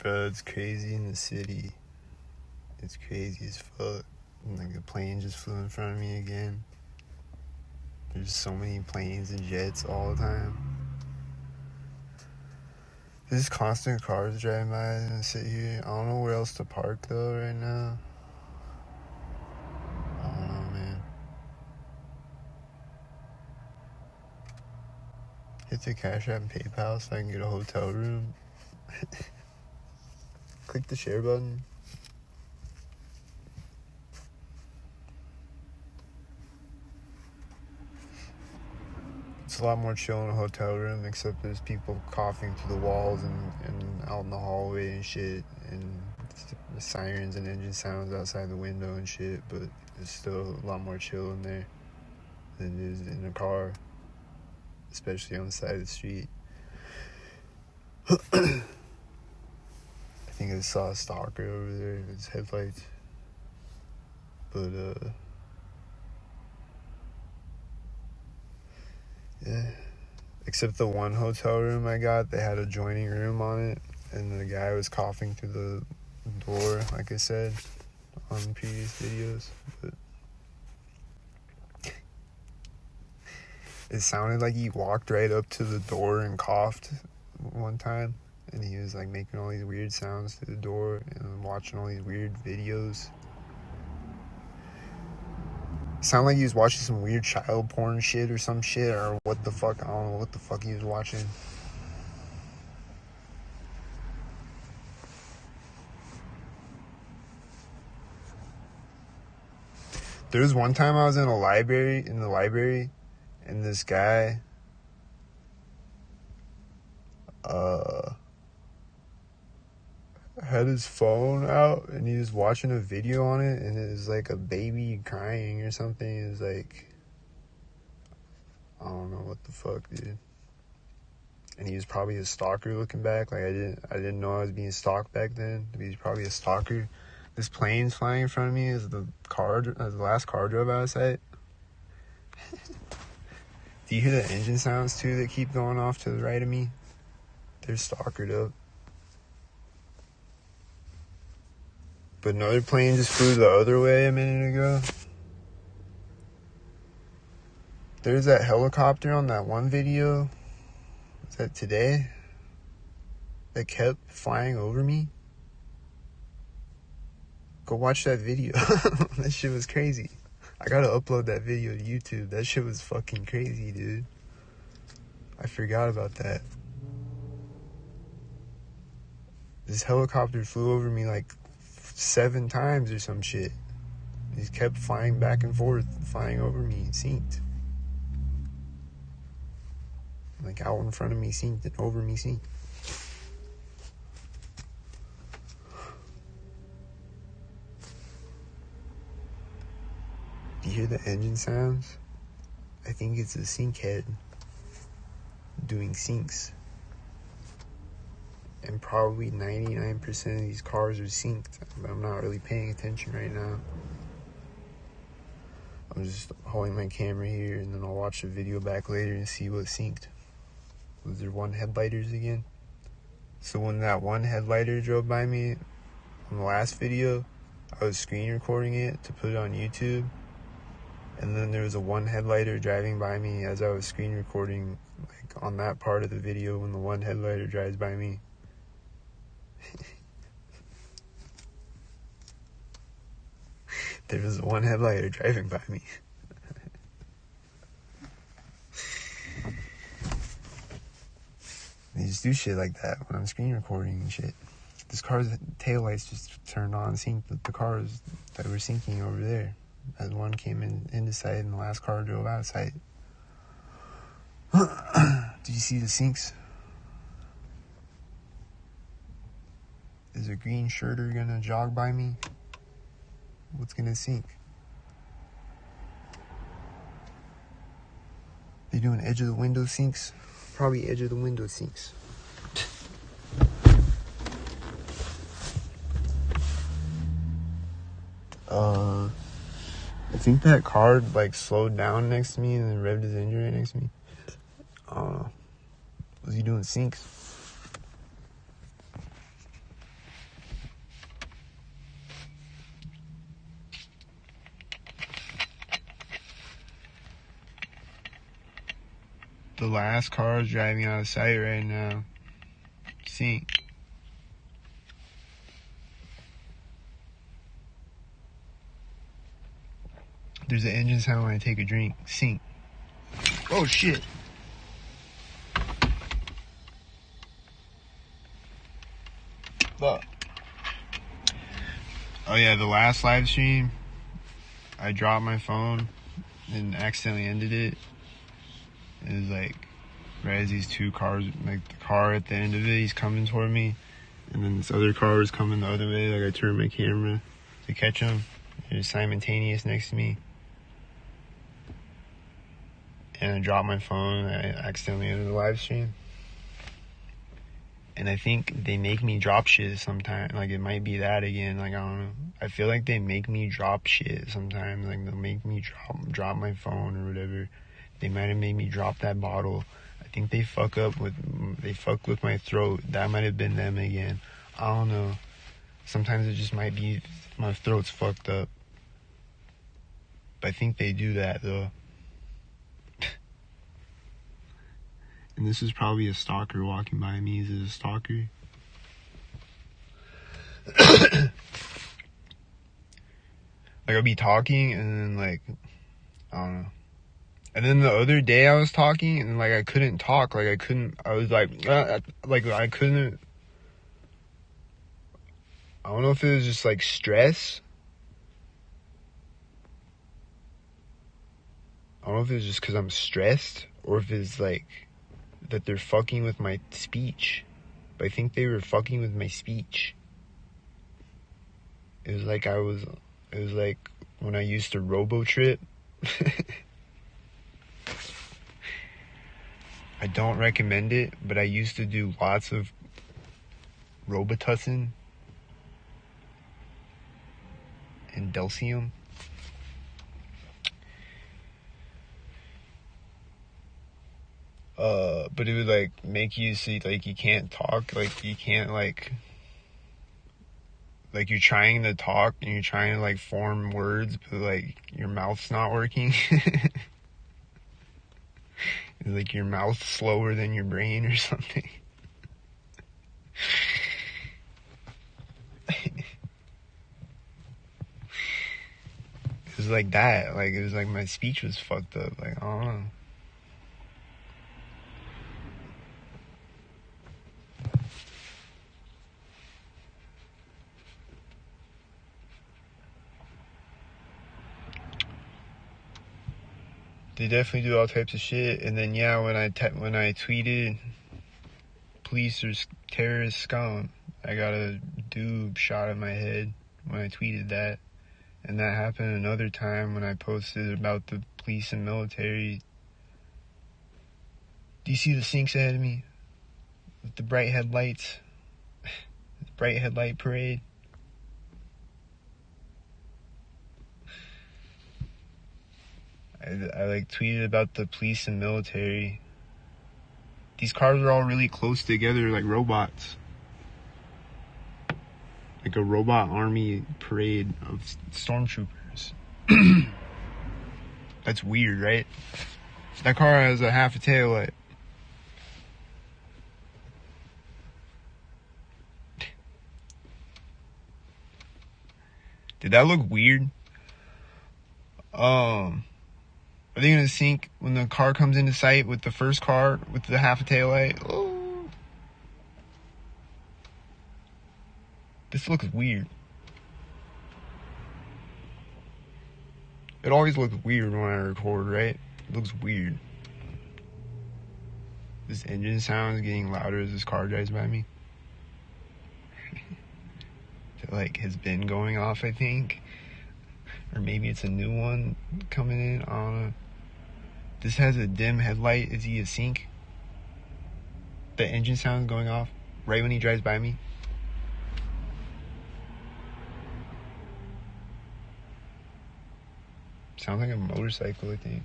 Bro, it's crazy in the city. It's crazy as fuck. Like a plane just flew in front of me again. There's so many planes and jets all the time. There's constant cars driving by and sit here. I don't know where else to park though right now. I don't know, man. Hit the Cash App and PayPal so I can get a hotel room. Click the share button. It's a lot more chill in a hotel room, except there's people coughing through the walls and out in the hallway and shit, and the sirens and engine sounds outside the window and shit, but it's still a lot more chill in there than it is in a car, especially on the side of the street. I think I saw a stalker over there with his headlights, but yeah. Except the one hotel room I got, they had a adjoining room on it, and the guy was coughing through the door, like I said on previous videos. But it sounded like he walked right up to the door and coughed one time, and he was like making all these weird sounds through the door and watching all these weird videos. Sounded like he was watching some weird child porn shit or some shit, or what the fuck, I don't know what the fuck he was watching. There was one time I was in the library, and this guy, had his phone out, and he was watching a video on it, and it was like a baby crying or something. It was like, I don't know what the fuck, dude. And he was probably a stalker looking back. Like I didn't know I was being stalked back then. But he's probably a stalker. This plane's flying in front of me as the last car drove out of sight. Do you hear the engine sounds too that keep going off to the right of me? They're stalkered up. But another plane just flew the other way a minute ago. There's that helicopter on that one video. Was that today? That kept flying over me. Go watch that video. That shit was crazy. I gotta upload that video to YouTube. That shit was fucking crazy, dude. I forgot about that. This helicopter flew over me like 7 times or some shit. He just kept flying back and forth, flying over me, synced. Like out in front of me, synced, and over me, synced. Do you hear the engine sounds? I think it's a sync head doing syncs. And probably 99% of these cars are synced, but I'm not really paying attention right now. I'm just holding my camera here, and then I'll watch the video back later and see what's synced. Was there one headlighterz again? So when that one headlighter drove by me on the last video, I was screen recording it to put it on YouTube. And then there was a one headlighter driving by me as I was screen recording, like on that part of the video when the one headlighter drives by me. There was one headlighter driving by me. They just do shit like that when I'm screen recording and shit. This car's taillights just turned on, synced the cars that were syncing over there. As one came into sight and the last car drove out of sight. Did you see the syncs? Is a green shirter gonna jog by me? What's gonna sync? They doing edge of the window syncs? Probably edge of the window syncs. I think that car like slowed down next to me and then revved his engine right next to me. I don't know. Was he doing syncs? The last car is driving out of sight right now. Sink. There's an engine sound when I take a drink. Sink. Oh shit. Fuck. Oh yeah, the last live stream, I dropped my phone and accidentally ended it. It was like, right as these two cars, like the car at the end of it, he's coming toward me. And then this other car was coming the other way. Like I turned my camera to catch him. It was simultaneous next to me. And I dropped my phone. I accidentally ended the live stream. And I think they make me drop shit sometimes. Like it might be that again. Like I don't know. I feel like they make me drop shit sometimes. Like they'll make me drop my phone or whatever. They might have made me drop that bottle. I think they fuck with my throat. That might have been them again. I don't know. Sometimes it just might be my throat's fucked up. But I think they do that though. And this is probably a stalker walking by me. Is it a stalker? Like I'll be talking and then like, I don't know. And then the other day I was talking and like I couldn't talk. Like I was like I couldn't. I don't know if it was just like stress. I don't know if it was just because I'm stressed or if it's like that they're fucking with my speech. But I think they were fucking with my speech. It was like when I used to robo-trip. I don't recommend it, but I used to do lots of Robitussin and Delcium. But it would like make you see like you can't talk, like you can't like you're trying to talk and you're trying to like form words, but like your mouth's not working. It's like your mouth's slower than your brain or something. It was like that. Like it was like my speech was fucked up. Like I don't know. They definitely do all types of shit. And then yeah, when I tweeted police are terrorist scum, I got a doob shot at my head when I tweeted that. And that happened another time when I posted about the police and military. Do you see the sinks ahead of me? With the bright headlights. The bright headlight parade. I like tweeted about the police and military. These cars are all really close together like robots. Like a robot army parade of stormtroopers. That's weird, right? That car has a half a tail light. Did that look weird? Are they gonna sink when the car comes into sight with the first car with the half a tail light? Oh. This looks weird. It always looks weird when I record, right? It looks weird. This engine sound is getting louder as this car drives by me. It like has been going off, I think. Or maybe it's a new one coming in. I don't know. This has a dim headlight. Is he a sink? The engine sound is going off right when he drives by me. Sounds like a motorcycle, I think.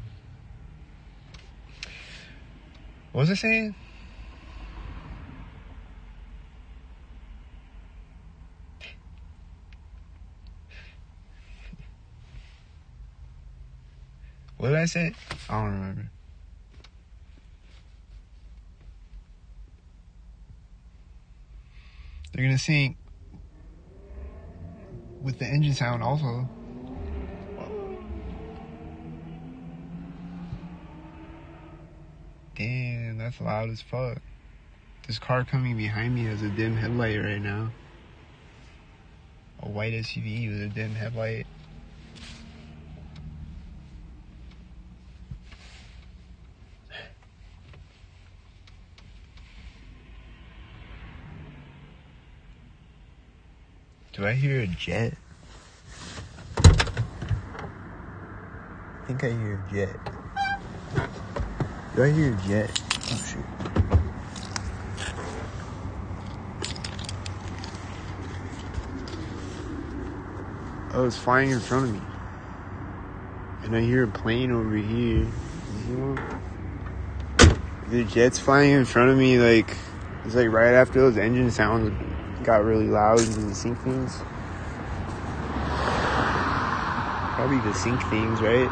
What was I saying? What did I say? I don't remember. They're gonna sink with the engine sound also. Damn, that's loud as fuck. This car coming behind me has a dim headlight right now. A white SUV with a dim headlight. Do I hear a jet? I think I hear a jet. Do I hear a jet? Oh shit. Oh, it's flying in front of me. And I hear a plane over here. The jet's flying in front of me, like, it's like right after those engine sounds got really loud into the sync things. Probably the sync things, right?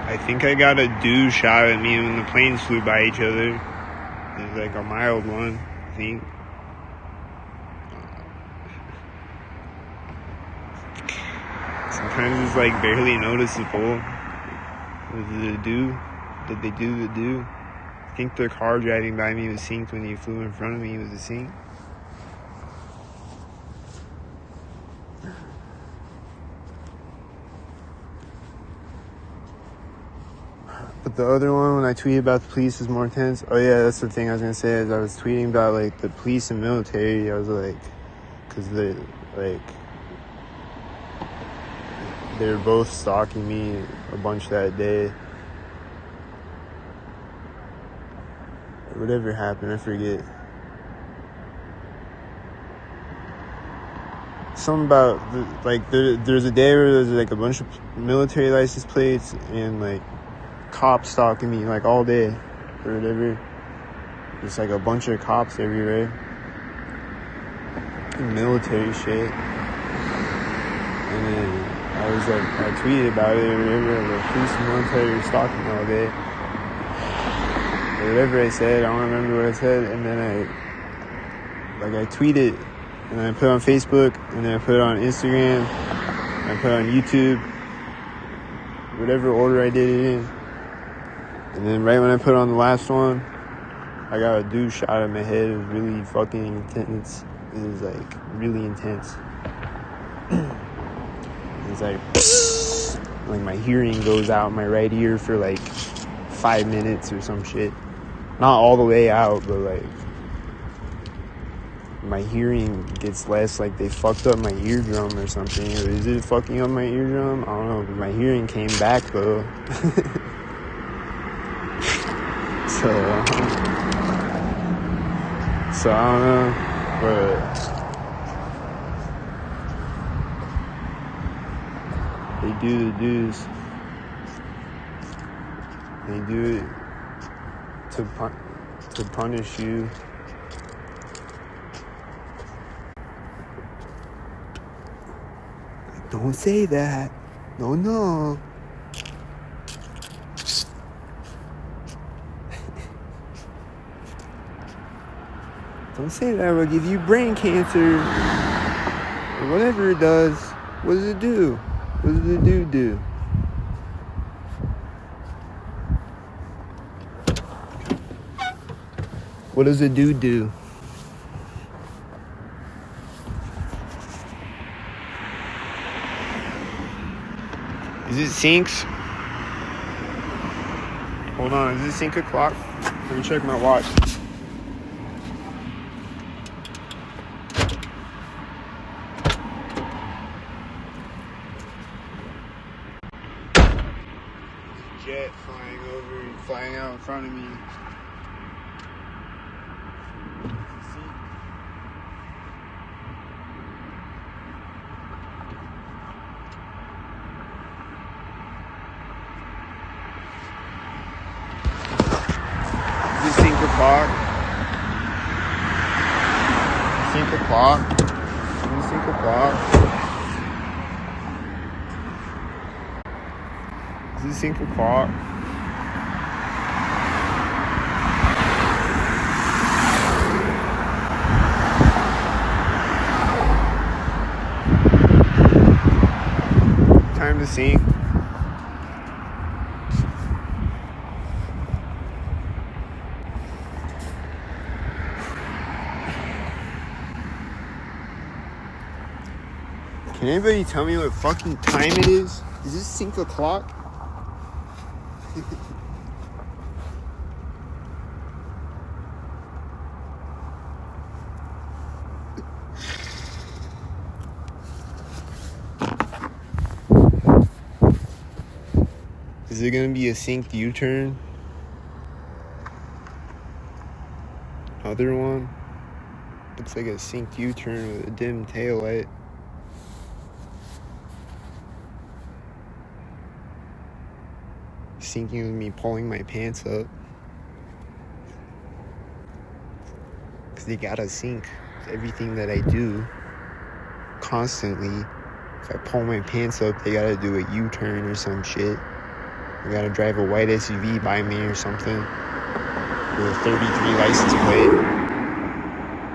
I think I got a do shot at me when the planes flew by each other. It was like a mild one, I think. Sometimes it's like barely noticeable. Was it a do? Did they do the do? I think the car driving by me was synced when he flew in front of me was a sync. But the other one, when I tweeted about the police, is more intense. Oh yeah, that's the thing I was gonna say. Is I was tweeting about like the police and military. I was like, because they were both stalking me a bunch that day. Whatever happened, I forget. Something about like there's a day where there's like a bunch of military license plates and like cops stalking me like all day or whatever. There's like a bunch of cops everywhere. Military shit. And then I tweeted about it or whatever. The police and military were stalking me all day. Or whatever I said, I don't remember what I said. And then I tweeted, and then I put it on Facebook, and then I put it on Instagram, and I put it on YouTube. Whatever order I did it in. And then right when I put it on the last one, I got a dude shot at my head. It was really fucking intense. It was like really intense. It's like my hearing goes out my right ear for like 5 minutes or some shit. Not all the way out, but like my hearing gets less. Like they fucked up my eardrum or something. Or is it fucking up my eardrum? I don't know, but my hearing came back though. So I don't know, but they do the dues. They do it to punish you. Don't say that. No. Don't say that, will give you brain cancer. Or whatever it does. What does it do? What does the dude do? What does the dude do? Is it syncs? Hold on, is it sync o'clock? Let me check my watch. Jet flying out in front of me. o'clock? Sync o'clock? Sync o'clock? Is it sync o'clock? Time to sync. Can anybody tell me what fucking time it is? Is this sync o'clock? Is it gonna be a synced U-turn? Other one? Looks like a synced U-turn with a dim taillight. Syncing with me pulling my pants up. Cause they gotta sync everything that I do constantly. If I pull my pants up, they gotta do a U-turn or some shit. I gotta drive a white SUV by me or something with a 33 license plate.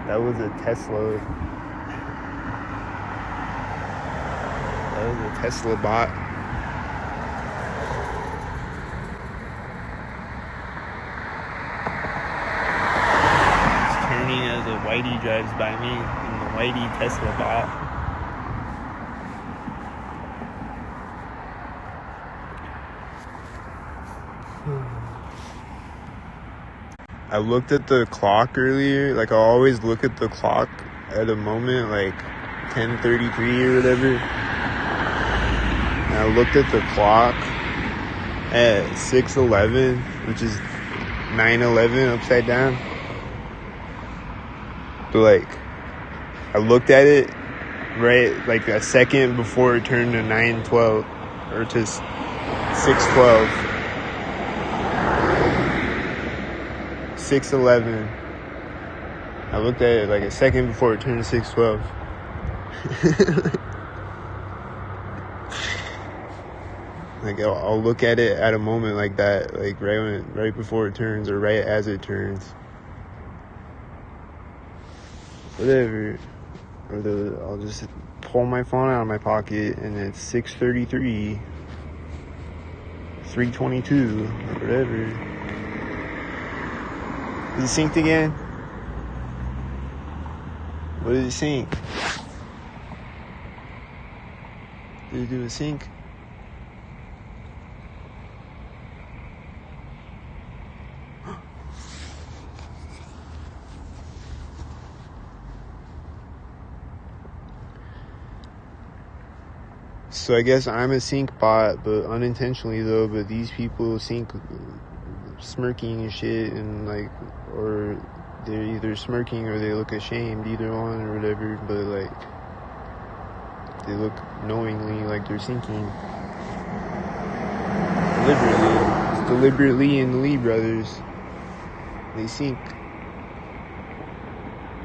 That was a Tesla. That was a Tesla bot. It's turning as a whitey drives by me in the whitey Tesla bot. I looked at the clock earlier. Like, I always look at the clock at a moment, like 10:33 or whatever. And I looked at the clock at 6:11, which is 9:11 upside down. But, like, I looked at it right, like, a second before it turned to 9:12, or to 6:12. 6:11. I looked at it like a second before it turned to 6:12. Like, I'll look at it at a moment like that, like right before it turns or right as it turns. Whatever. Or I'll just pull my phone out of my pocket and it's 6:33, 3:22, or whatever. Is it synced again? What did it sync? Did it do a sync? So I guess I'm a sync bot, but unintentionally though, but these people sync smirking and shit, and like, or they're either smirking or they look ashamed, either one or whatever, but like they look knowingly like they're syncing deliberately. It's deliberately in the Lee brothers, they sync.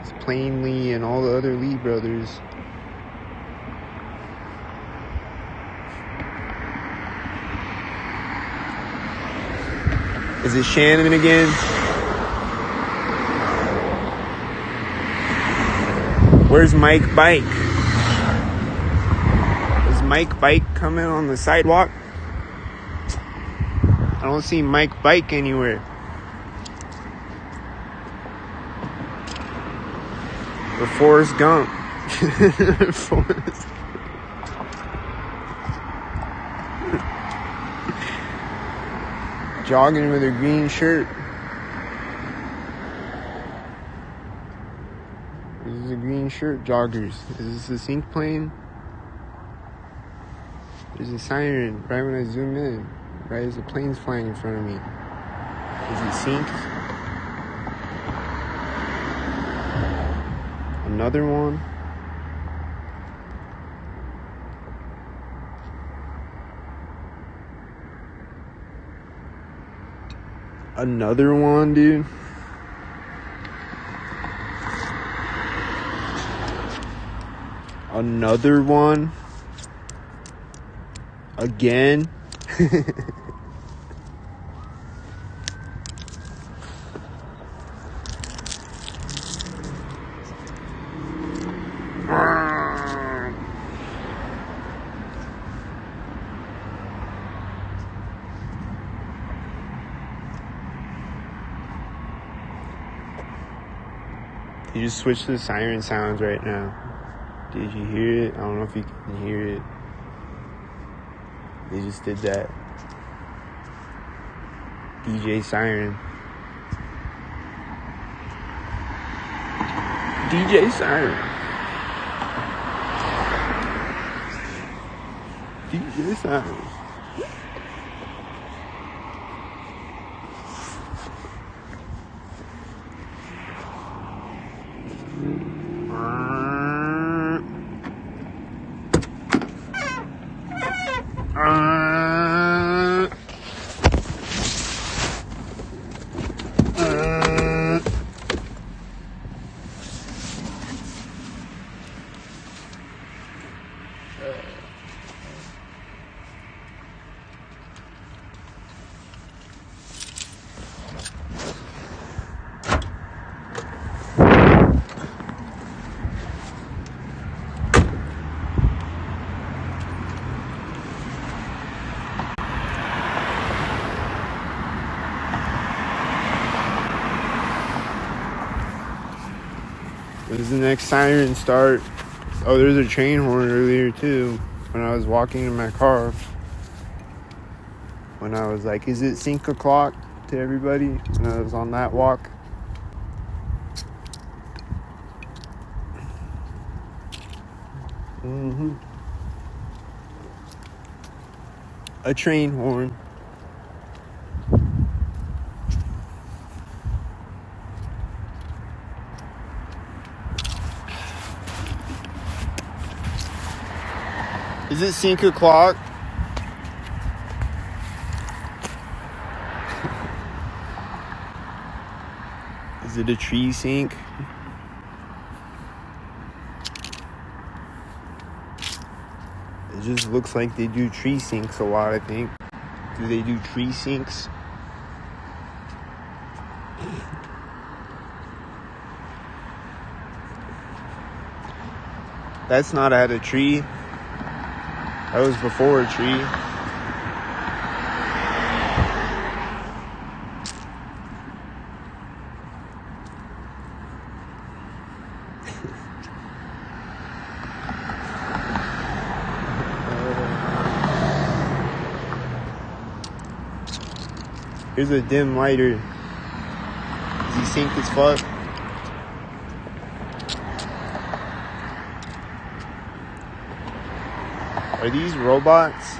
It's plainly and all the other Lee brothers. Is it Shannon again? Where's Mike Bike? Is Mike Bike coming on the sidewalk? I don't see Mike Bike anywhere. Or Forrest Gump. Forrest. Jogging with a green shirt. This is a green shirt joggers. Is this a sync plane? There's a siren right when I zoom in. Right as the plane's flying in front of me. Is it synced? Another one. Another one, dude. Another one. Again. You just switched to the siren sounds right now. Did you hear it? I don't know if you can hear it. They just did that. DJ Siren. DJ Siren. DJ Siren. When does the next siren start? Oh, there's a train horn earlier too. When I was walking in my car. When I was like, is it 5 o'clock to everybody? When I was on that walk. A train horn. Is it 5 o'clock? Is it a tree sink? It just looks like they do tree sinks a lot, I think. Do they do tree sinks? That's not at a tree. That was before a tree. Here's a dim lighter. Is he sync as fuck? Are these robots?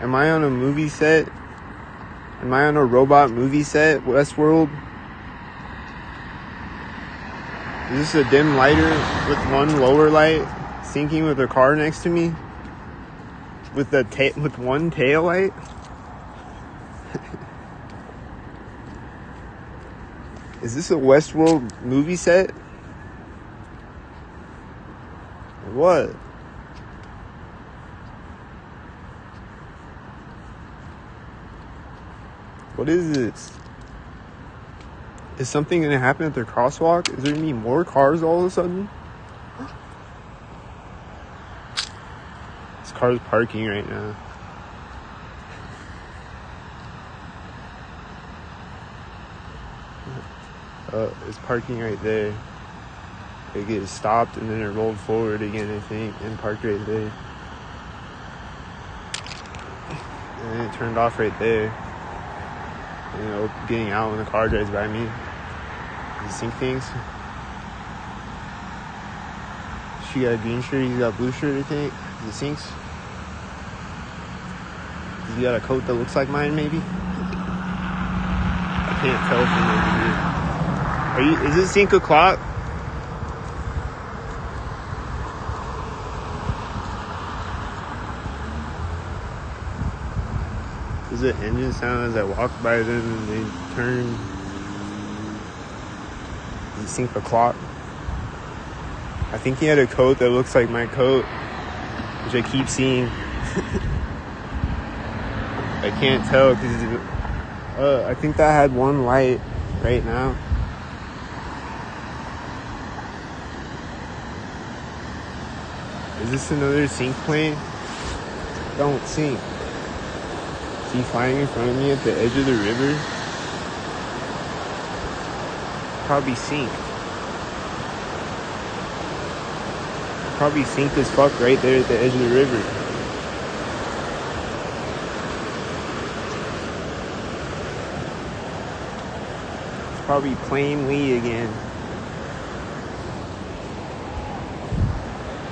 Am I on a movie set? Am I on a robot movie set, Westworld? Is this a dim lighter with one lower light syncing with a car next to me? With one tail light? Is this a Westworld movie set? Or what? What is this? Is something gonna happen at their crosswalk? Is there gonna be more cars all of a sudden? This car's parking right now. It's parking right there. It gets stopped and then it rolled forward again, I think, and parked right there. And then it turned off right there. You know, getting out when the car drives by me. You sync things. She got a green shirt, he's got a blue shirt, I think. Is it syncs? Has he got a coat that looks like mine, maybe? I can't tell from over here. Is it 5 o'clock? Does the engine sound as I walk by them and they turn? Is it 5 o'clock? I think he had a coat that looks like my coat, which I keep seeing. I can't tell because I think that had one light right now. Is this another sink plane? Don't sink. Is he flying in front of me at the edge of the river? Probably sink. Probably sink as fuck right there at the edge of the river. It's probably Plane Lee again.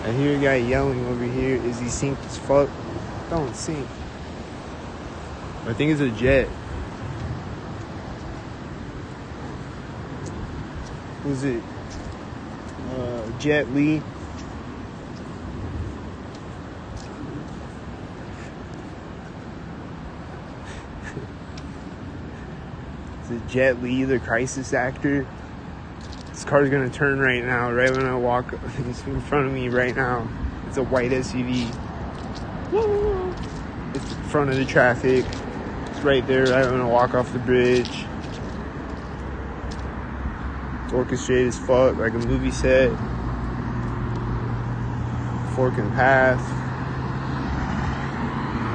I hear a guy yelling over here. Is he sink as fuck? Don't sink. I think it's a jet. Was it Jet Lee? Is it Jet Li, the crisis actor? This car's gonna turn right now, right when I walk. It's in front of me right now. It's a white SUV. It's in front of the traffic. It's right there, right when I walk off the bridge. It's orchestrated as fuck, like a movie set. Fork in the path.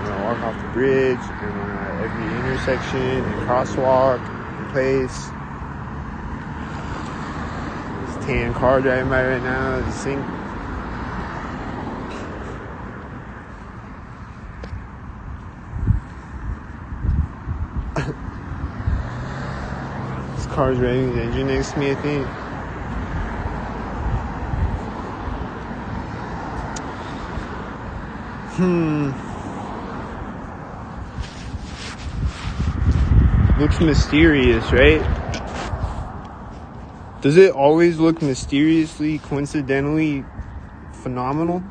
When I walk off the bridge, and every intersection and crosswalk in place. This tan car driving by right now. This thing. This car's revving the engine next to me, I think. Looks mysterious, right? Does it always look mysteriously, coincidentally phenomenal?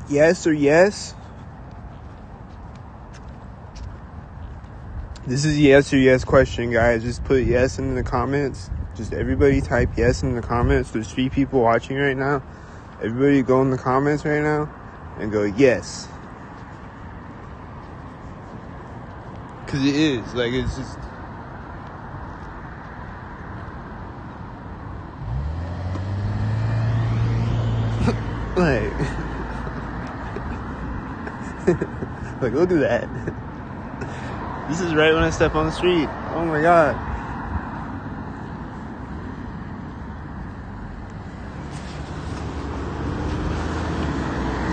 Yes or yes? This is a yes or yes question, guys. Just put yes in the comments. Just everybody type yes in the comments. There's 3 people watching right now. Everybody go in the comments right now and go yes. Because it is. Like, it's just... like... like, look at that. This is right when I step on the street. Oh my god.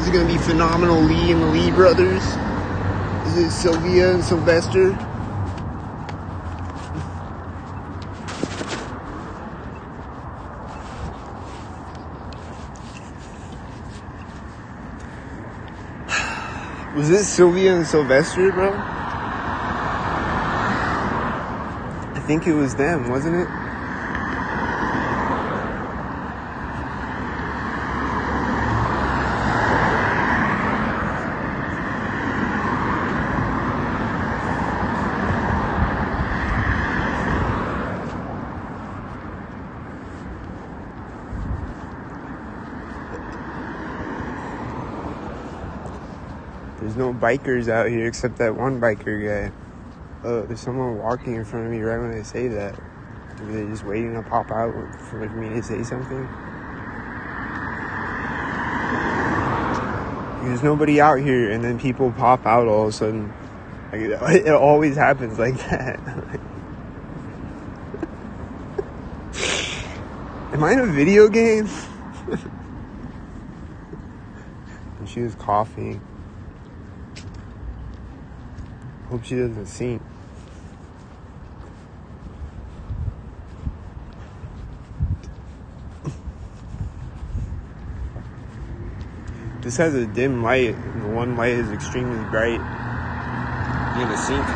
Is it gonna be phenomenal Lee and the Lee brothers? Is it Sylvia and Sylvester? Was it Sylvia and Sylvester, bro? I think it was them, wasn't it? There's no bikers out here except that one biker guy. There's someone walking in front of me right when I say that. Maybe they're just waiting to pop out for me to say something. There's nobody out here, and then people pop out all of a sudden. Like, it always happens like that. Am I in a video game? And she was coughing. Hope she doesn't sink. This has a dim light, and the one light is extremely bright. You gonna sink? I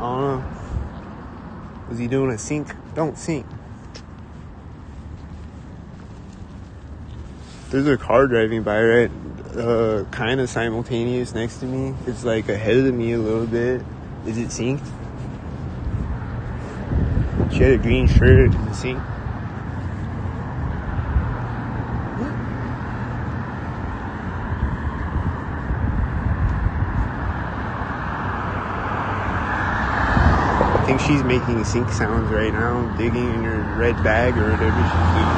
don't know. Was he doing a sink? Don't sink. There's a car driving by, right? kind of simultaneous next to me. It's like ahead of me a little bit. Is it synced? She had a green shirt. Is it synced? I think she's making sync sounds right now, digging in her red bag or whatever she's doing.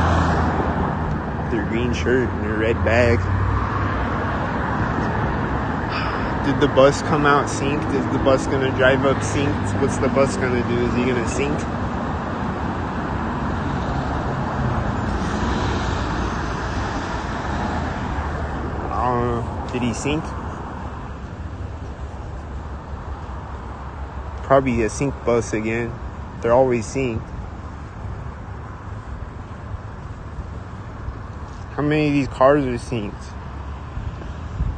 With her green shirt and her red bag. Did the bus come out synced? Is the bus gonna drive up synced? What's the bus gonna do? Is he gonna sync? I don't know. Did he sync? Probably a sync bus again. They're always synced. How many of these cars are synced?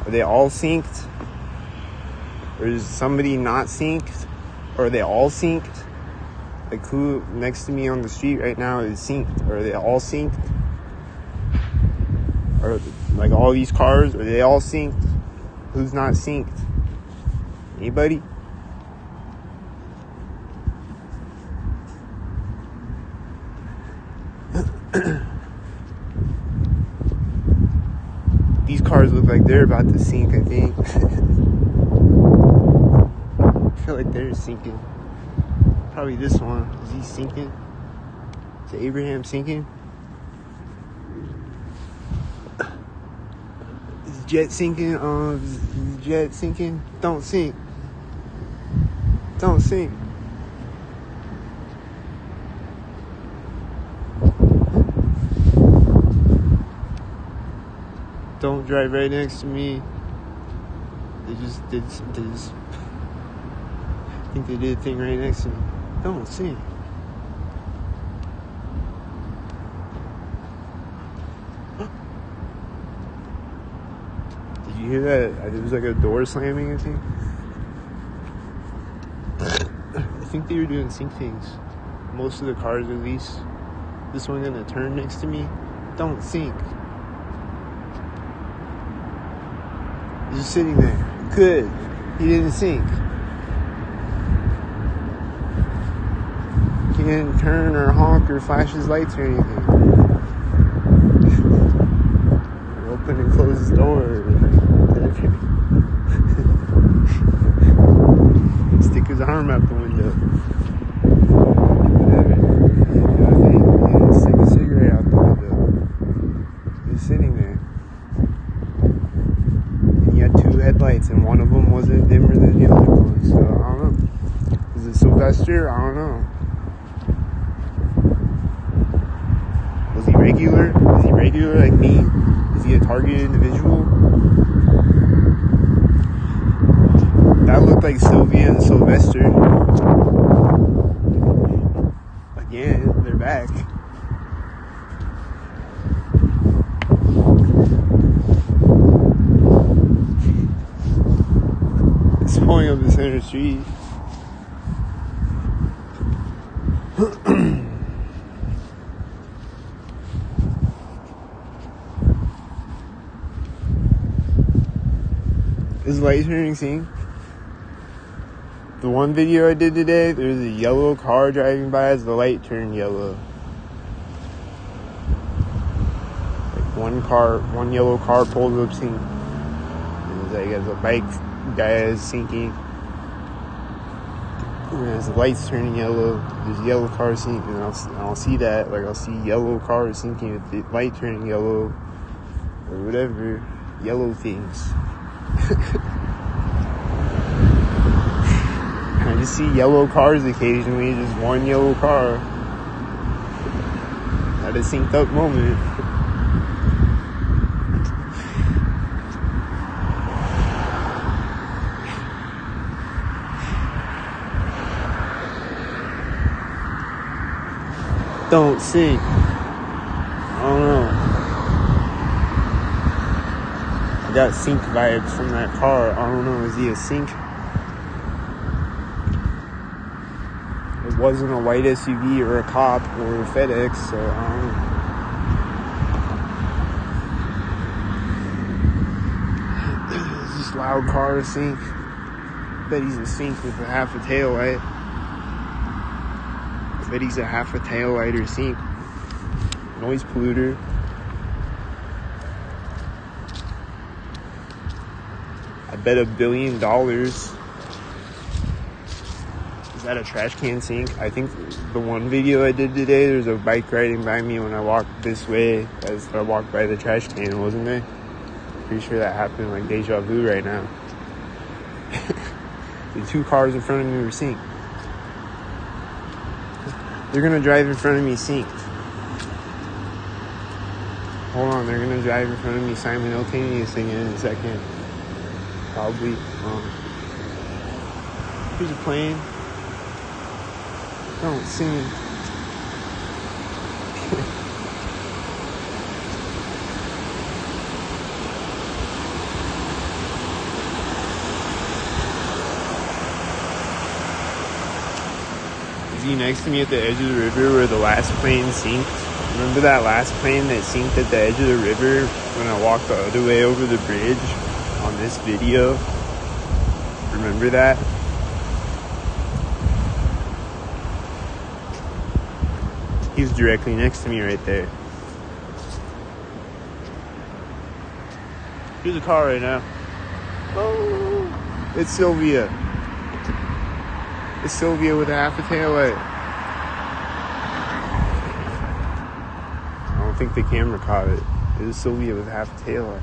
Are they all synced? Or is somebody not synced? Or are they all synced? Like who next to me on the street right now is synced? Or are they all synced? Or like all these cars, are they all synced? Who's not synced? Anybody? These cars look like they're about to sink, I think. I feel like they're sinking. Probably this one. Is he sinking? Is Abraham sinking? Is Jet sinking? Is Jet sinking? Don't sink. Don't sink. Don't drive right next to me. They just did this. I think they did a thing right next to me. Don't sing. Did you hear that? It was like a door slamming, I think. I think they were doing sync things. Most of the cars, at least. This one gonna turn next to me. Don't sync. He's just sitting there. Good. He didn't sink. He didn't turn or honk or flash his lights or anything. Or open and close his door. Stick his arm out the window. Stick a cigarette out the window. He's sitting there. He had two headlights and one of them wasn't dimmer than the other one, so I don't know. Is it Sylvester? I don't know. Was he regular? Is he regular like me? Is he a targeted individual? That looked like Sylvia and Sylvester. Again, they're back. Pulling up the center street. Is light turning synced? The one video I did today, there's a yellow car driving by as the light turned yellow. Like one yellow car pulls up synced. It's like as a bike guy is sinking. And as the lights turning yellow, there's yellow cars sinking, and I'll see that. Like I'll see yellow cars sinking with the light turning yellow, or whatever, yellow things. I just see yellow cars occasionally, just one yellow car at a synced up moment. Don't sink. I don't know. I got sync vibes from that car. I don't know. Is he a sync? It wasn't a white SUV or a cop or a FedEx, so I don't know. loud car sink. Bet he's a sink with a half a tail light. I bet he's a half a tail lighter sink. Noise polluter. I bet $1 billion. Is that a trash can sink? I think the one video I did today, there's a bike riding by me when I walked this way as I walked by the trash can, wasn't there? Pretty sure that happened, like deja vu right now. The 2 cars in front of me were synced. They're gonna drive in front of me synced. Hold on, they're gonna drive in front of me simultaneously in a second. Probably. Here's a plane. Don't sing. Is he next to me at the edge of the river where the last plane sinked? Remember that last plane that sinked at the edge of the river when I walked the other way over the bridge on this video? Remember that? He was directly next to me right there. Here's a car right now. Oh, it's Sylvia. It's Sylvia with a half a tail light. I don't think the camera caught it. It was Sylvia with half a tail light.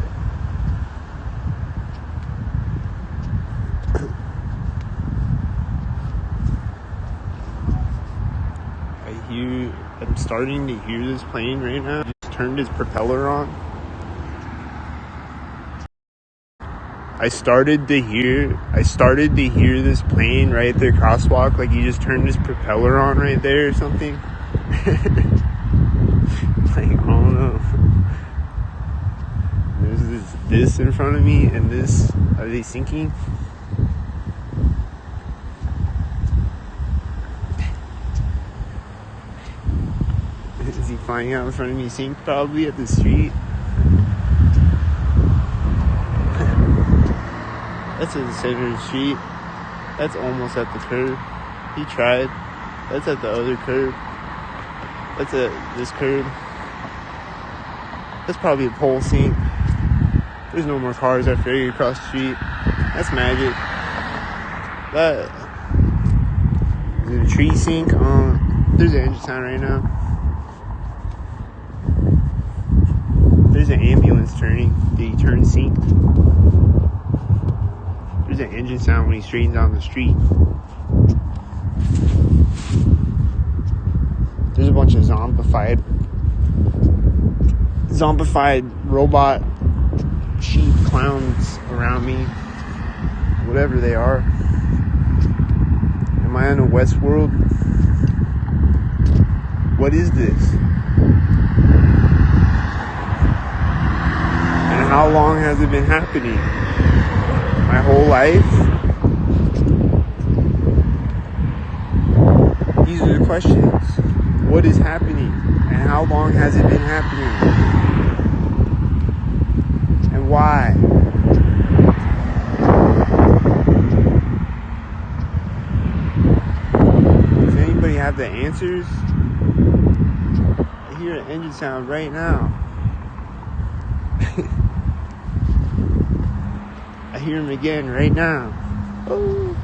I'm starting to hear this plane right now. He just turned his propeller on. I started to hear this plane right at the crosswalk, like he just turned his propeller on right there or something. Like, I don't know. There's this in front of me and this. Are they sinking? Is he flying out in front of me? Sink probably at the street. That's at the center of the street. That's almost at the curb. He tried. That's at the other curb. That's at this curb. That's probably a pole sink. There's no more cars after I get across the street. That's magic. That is it a tree sink? There's an engine sound right now. There's an ambulance turning. Did he turn synced? There's an engine sound when he straightens down the street. There's a bunch of zombified robot sheep clowns around me. Whatever they are. Am I in a Westworld? What is this? And how long has it been happening? My whole life? These are the questions. What is happening? And how long has it been happening? And why? Does anybody have the answers? I hear an engine sound right now. I hear him again right now. Oh.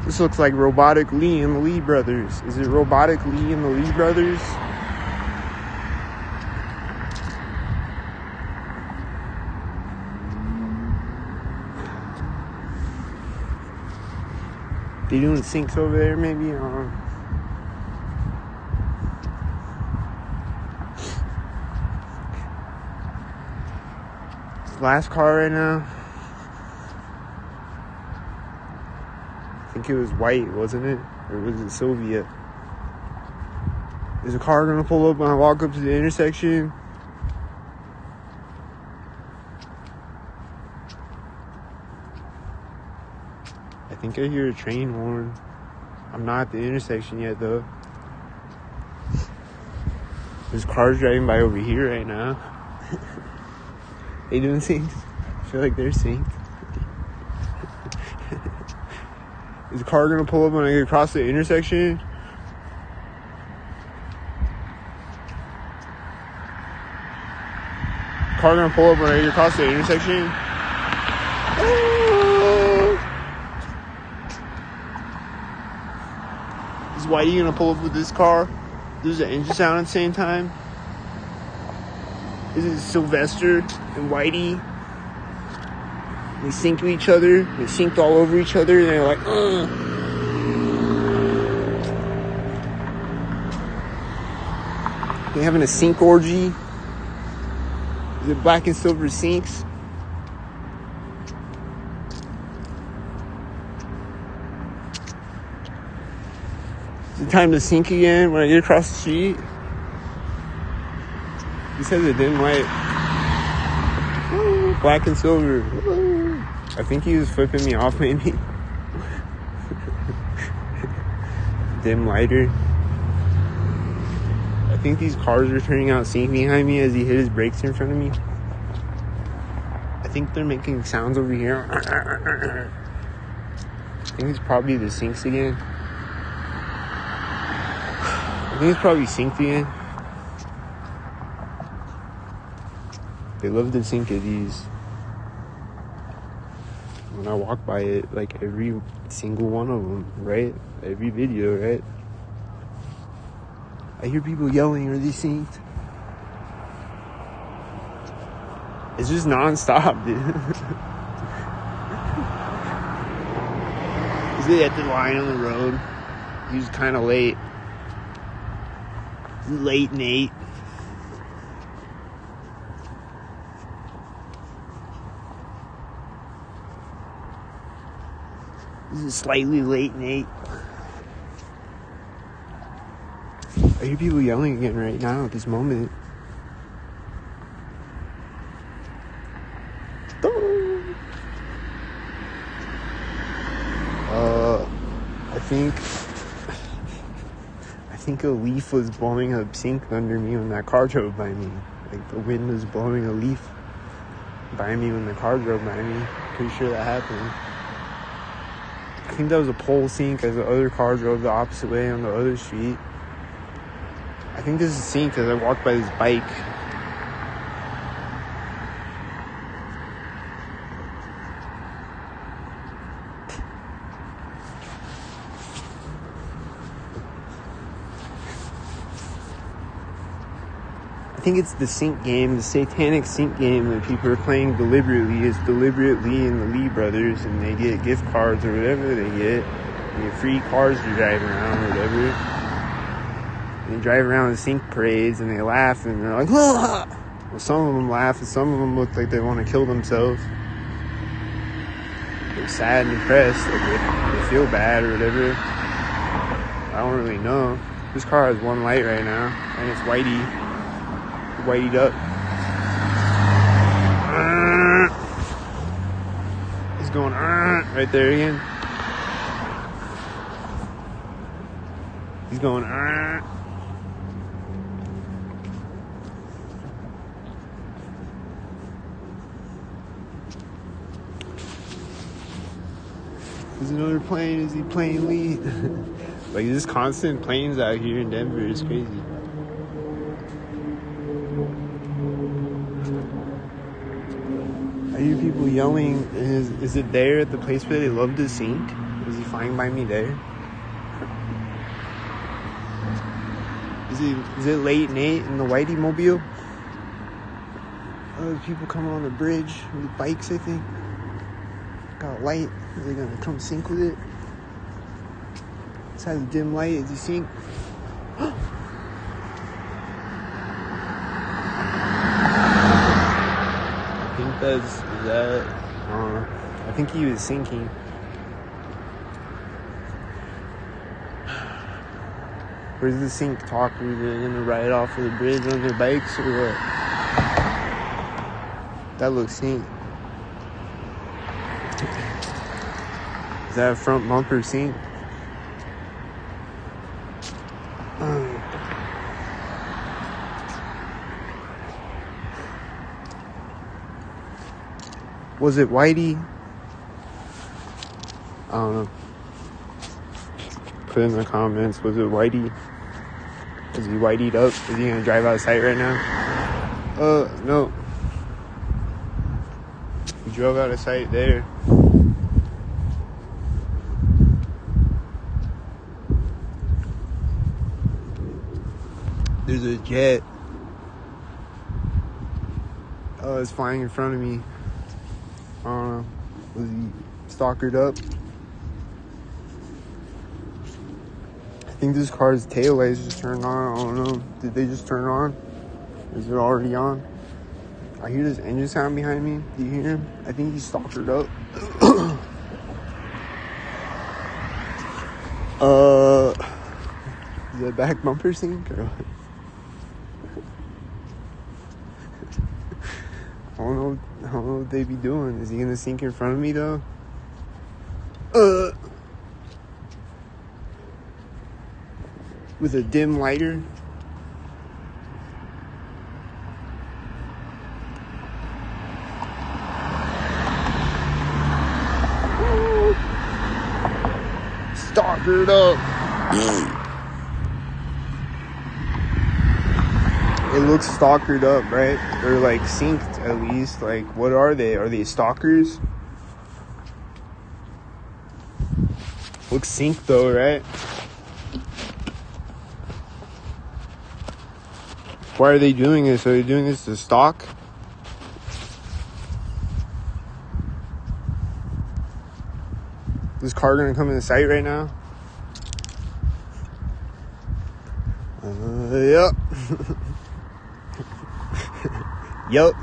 This looks like Robotic Lee and the Lee Brothers. Is it Robotic Lee and the Lee Brothers? They doing sinks over there maybe? Last car right now. I think it was white, wasn't it? Or was it Sylvia? Is a car gonna pull up when I walk up to the intersection? I think I hear a train horn. I'm not at the intersection yet though. There's cars driving by over here right now. They doing things? I feel like they're synced. Is the car gonna pull up when I get across the intersection? Car gonna pull up when I get across the intersection? Oh. Is Whitey gonna pull up with this car? There's an engine sound at the same time. Is it Sylvester and Whitey? They sync to each other. They synced all over each other. And they're like, ugh. They having a sync orgy. Is it black and silver syncs? Is it time to sync again when I get across the street? He says a dim light. Ooh, black and silver. Ooh. I think he was flipping me off maybe. Dim lighter. I think these cars are turning out sync behind me as he hit his brakes in front of me. I think they're making sounds over here. I think it's probably the syncs again. I think it's probably synced again. They love the sync of these. When I walk by it, like every single one of them, right? Every video, right? I hear people yelling, are they synced? It's just non-stop, dude. Is it at the line on the road? He was kind of late. Late Nate. This is slightly late Nate. I hear people yelling again right now at this moment. I think a leaf was blowing up sync under me when that car drove by me. Like the wind was blowing a leaf by me when the car drove by me. Pretty sure that happened. I think that was a pole sync as the other car drove the opposite way on the other street. I think this is sync as I walked by this bike. I think it's the sync game, the satanic sync game that people are playing deliberately. It's deliberately in the Lee brothers, and they get gift cards or whatever they get. They get free cars to drive around or whatever. And they drive around in sync parades and they laugh and they're like, ah! Well, some of them laugh and some of them look like they want to kill themselves. They're sad and depressed, like they feel bad or whatever. I don't really know. This car has one light right now, and it's Whitey. Whiteyed up. He's going right there again. He's going There's another plane. Is he playing lead? Like, there's constant planes out here in Denver. It's crazy. I hear people yelling. Is it there at the place where they love to sync? Is he flying by me there? Is it late Nate in the Whitey mobile? Oh, there's people coming on the bridge with bikes, I think. Got a light. Are they gonna come sync with it? This has a dim light. Is he sync? I think he was sinking. Where's the sync talker? Are they gonna ride off of the bridge on their bikes or what? That looks sync. Is that a front bumper sync? Was it Whitey? I don't know. Put in the comments, was it Whitey? Is he whiteyed up? Is he gonna drive out of sight right now? No. He drove out of sight there. There's a jet. Oh, it's flying in front of me. I don't know. Was he stalkered up? I think this car's tail lights just turned on. I don't know. Did they just turn on? Is it already on? I hear this engine sound behind me. Do you hear him? I think he's stalkered up. Is the back bumper sink or what? I don't know what they be doing. Is he gonna sink in front of me though? With a dim lighter. Stalkered up. It looks stalkered up, right? Or like synced at least. Like, what are they? Are they stalkers? Looks synced though, right? Why are they doing this? Are they doing this to stalk? This car gonna come into sight right now? Yep. Yup.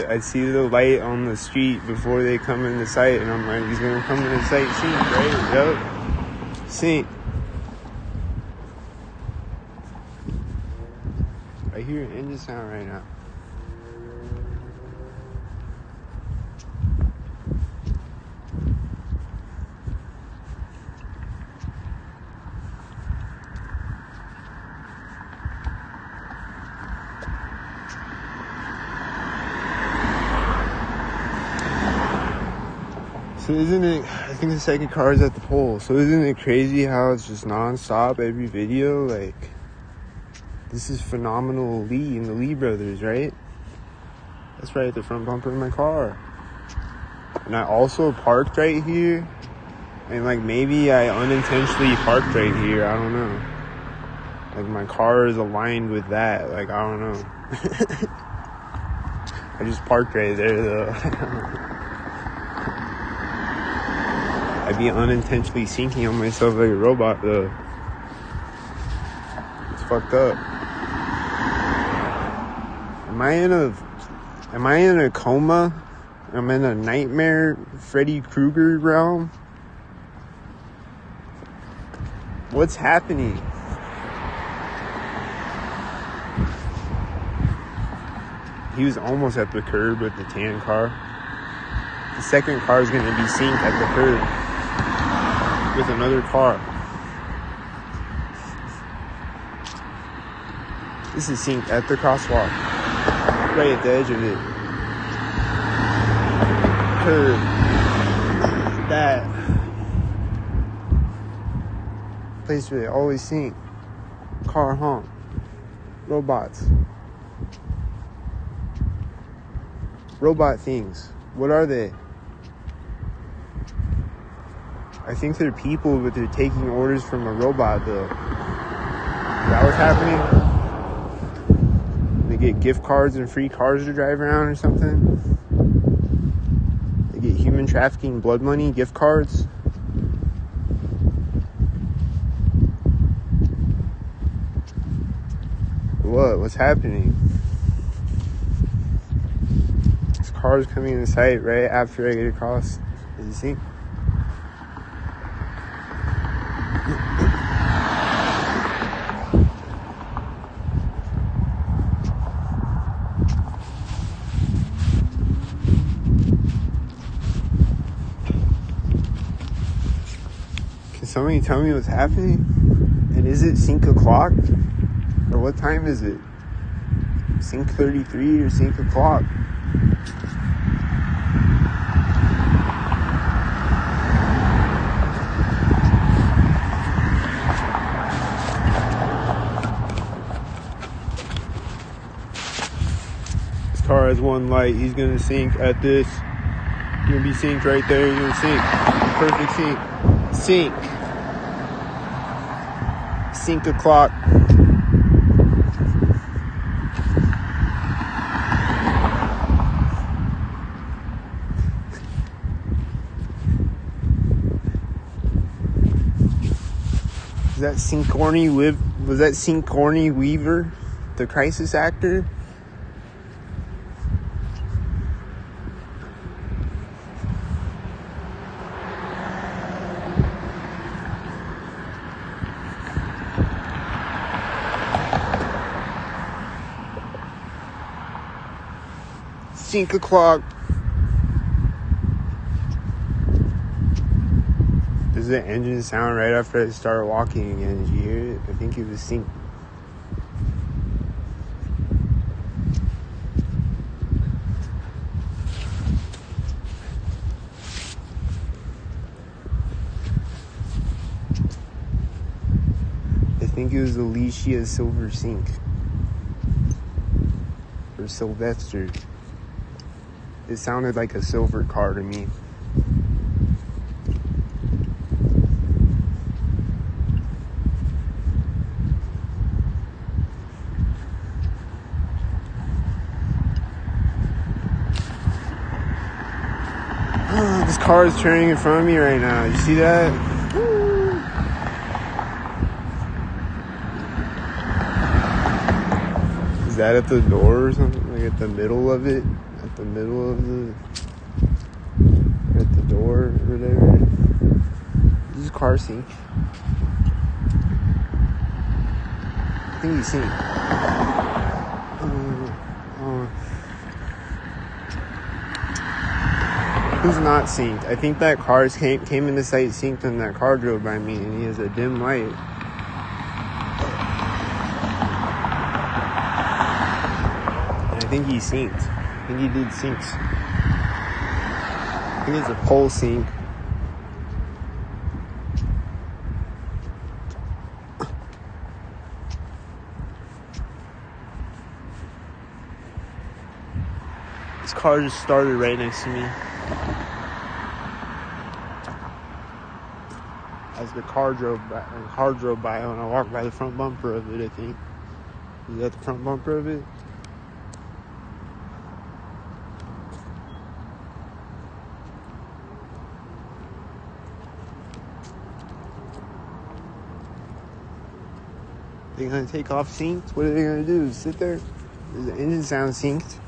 I see the light on the street before they come into sight, and I'm like, he's gonna come into sight soon, right? Yup. Sync. I hear an engine sound right now. So isn't it, I think the second car is at the pole. So isn't it crazy how it's just non-stop every video? Like, this is phenomenal Lee and the Lee brothers, right? That's right at the front bumper of my car. And I also parked right here. And like, maybe I unintentionally parked right here. I don't know. Like, my car is aligned with that. Like, I don't know. I just parked right there though. I'd be unintentionally sinking on myself like a robot though. It's fucked up. Am I in a coma? I'm in a nightmare Freddy Krueger realm? What's happening? He was almost at the curb with the tan car. The second car is going to be synced at the curb with another car. This is synced at the crosswalk, right at the edge of it. Curb. That place where they always sync. Car honk. Robots. Robot things. What are they? I think they're people, but they're taking orders from a robot, though. Is that what's happening? They get gift cards and free cars to drive around or something? They get human trafficking blood money, gift cards? What? What's happening? This car is coming in sight right after I get across. Did you see? somebody tell me what's happening? And is it sync o'clock? Or what time is it? Sync 33 or sync o'clock? This car has one light. He's gonna sync at this. You're gonna be synced right there. You're gonna sync. Perfect sync. Sync. Sync o'clock. Is that was that Sigourney Weaver, the Crisis actor? Sync o'clock. Does the engine sound right after I start walking again? Did you hear it? I think it was sync. I think it was Alicia Silver Sync. Or Sylvester. It sounded like a silver car to me. This car is turning in front of me right now. You see that? Is that at the door or something? Like at the middle of it? At the middle of at the door or whatever. Is this car sync? I think he's synced. Who's not synced? I think that car came into sight synced and that car drove by me and he has a dim light. And I think he synced. I think he did syncs. I think it's a pole sync. This car just started right next to me. As the car drove by when I walked by the front bumper of it, I think. Is that the front bumper of it? They're gonna take off synced? What are they gonna do? Sit there? Does the engine sound synced?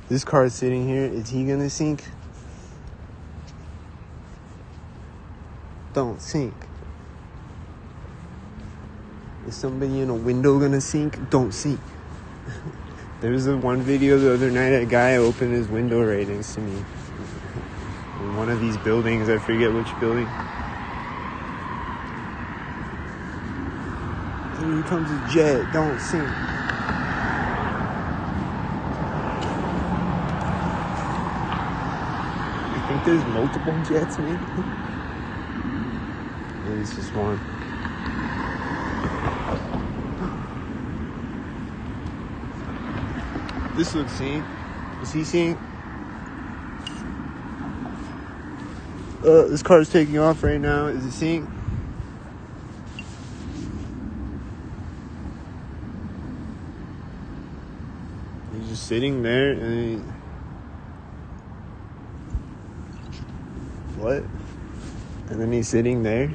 This car is sitting here. Is he gonna sync? Don't sync. Is somebody in a window gonna sync? Don't sync. There was one video the other night, a guy opened his window right next to me. In one of these buildings, I forget which building. Here comes a jet, don't sync. I think there's multiple jets, maybe? Maybe it's just one. This looks synced. Is he synced? This car is taking off right now. Is it synced? He's just sitting there and what? And then he's sitting there.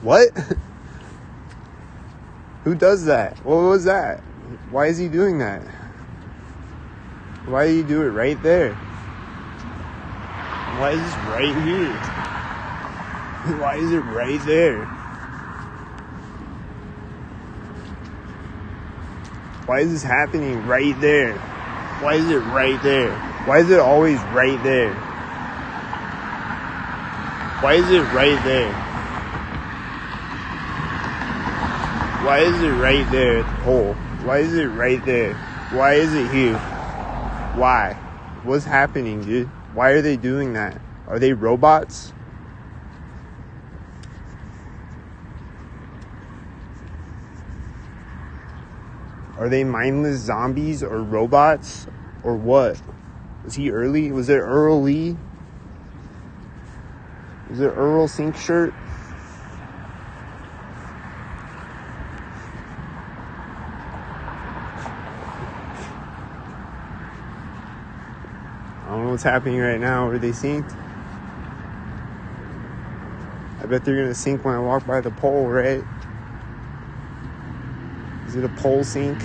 What? Who does that? What was that? Why is he doing that? Why do you do it right there? Why is this right here? Why is it right there? Why is this happening right there? Why is it right there? Why is it always right there? Why is it right there? Why is it right there at the pole? Why is it right there? Why is it here? Why? What's happening, dude? Why are they doing that? Are they robots? Are they mindless zombies or robots? Or what? Was he early? Was it Earl Lee? Was it Earl Sink Shirt? I don't know what's happening right now. Are they synced? I bet they're gonna sink when I walk by the pole, right? Is it a pole sink?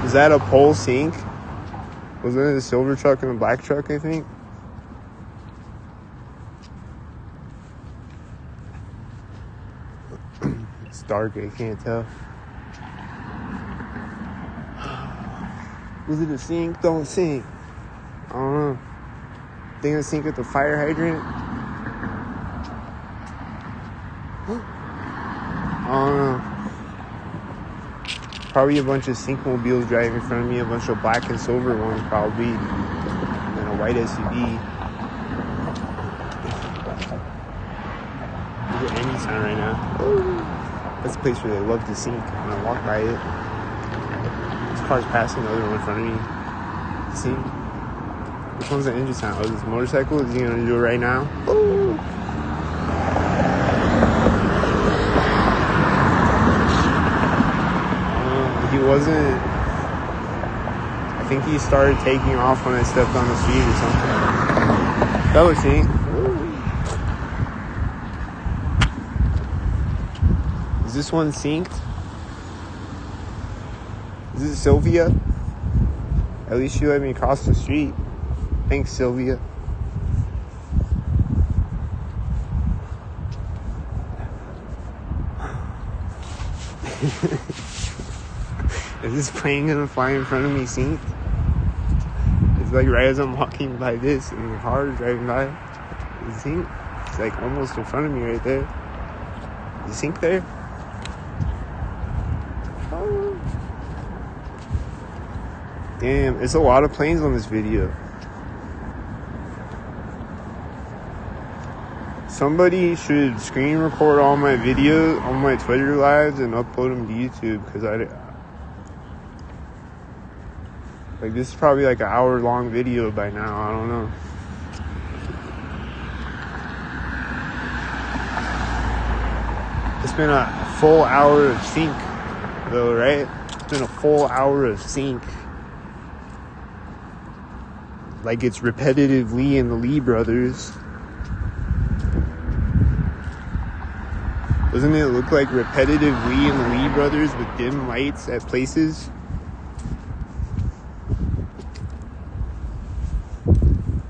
Is that a pole sink? Wasn't it a silver truck and a black truck, I think? It's dark, I can't tell. Was it a sink? Don't sink. I don't know. Think of sink at the fire hydrant? I don't know. Probably a bunch of sinkmobiles driving in front of me, a bunch of black and silver ones probably, and then a white SUV. Look at any sign right now. That's a place where they love to sink. When I walk by it, this car's passing the other one in front of me. See? Which one's the engine sound? Oh, this motorcycle? Is he gonna do it right now? Ooh. He wasn't. I think he started taking off when I stepped on the street or something. That was he. Is this one synced? Is it Sylvia? At least she let me cross the street. Thanks, Sylvia. Is this plane gonna fly in front of me synced? It's like right as I'm walking by this and the car is driving by. Is it synced? It's like almost in front of me right there. Is it synced there? Oh. Damn, it's a lot of planes on this video. Somebody should screen record all my videos on my Twitter lives and upload them to YouTube, because like, this is probably like an hour-long video by now. I don't know. It's been a full hour of sync, though, right? It's been a full hour of sync. Like, it's repetitive Lee and the Lee brothers. Doesn't it look like repetitive Lee and the Lee brothers with dim lights at places?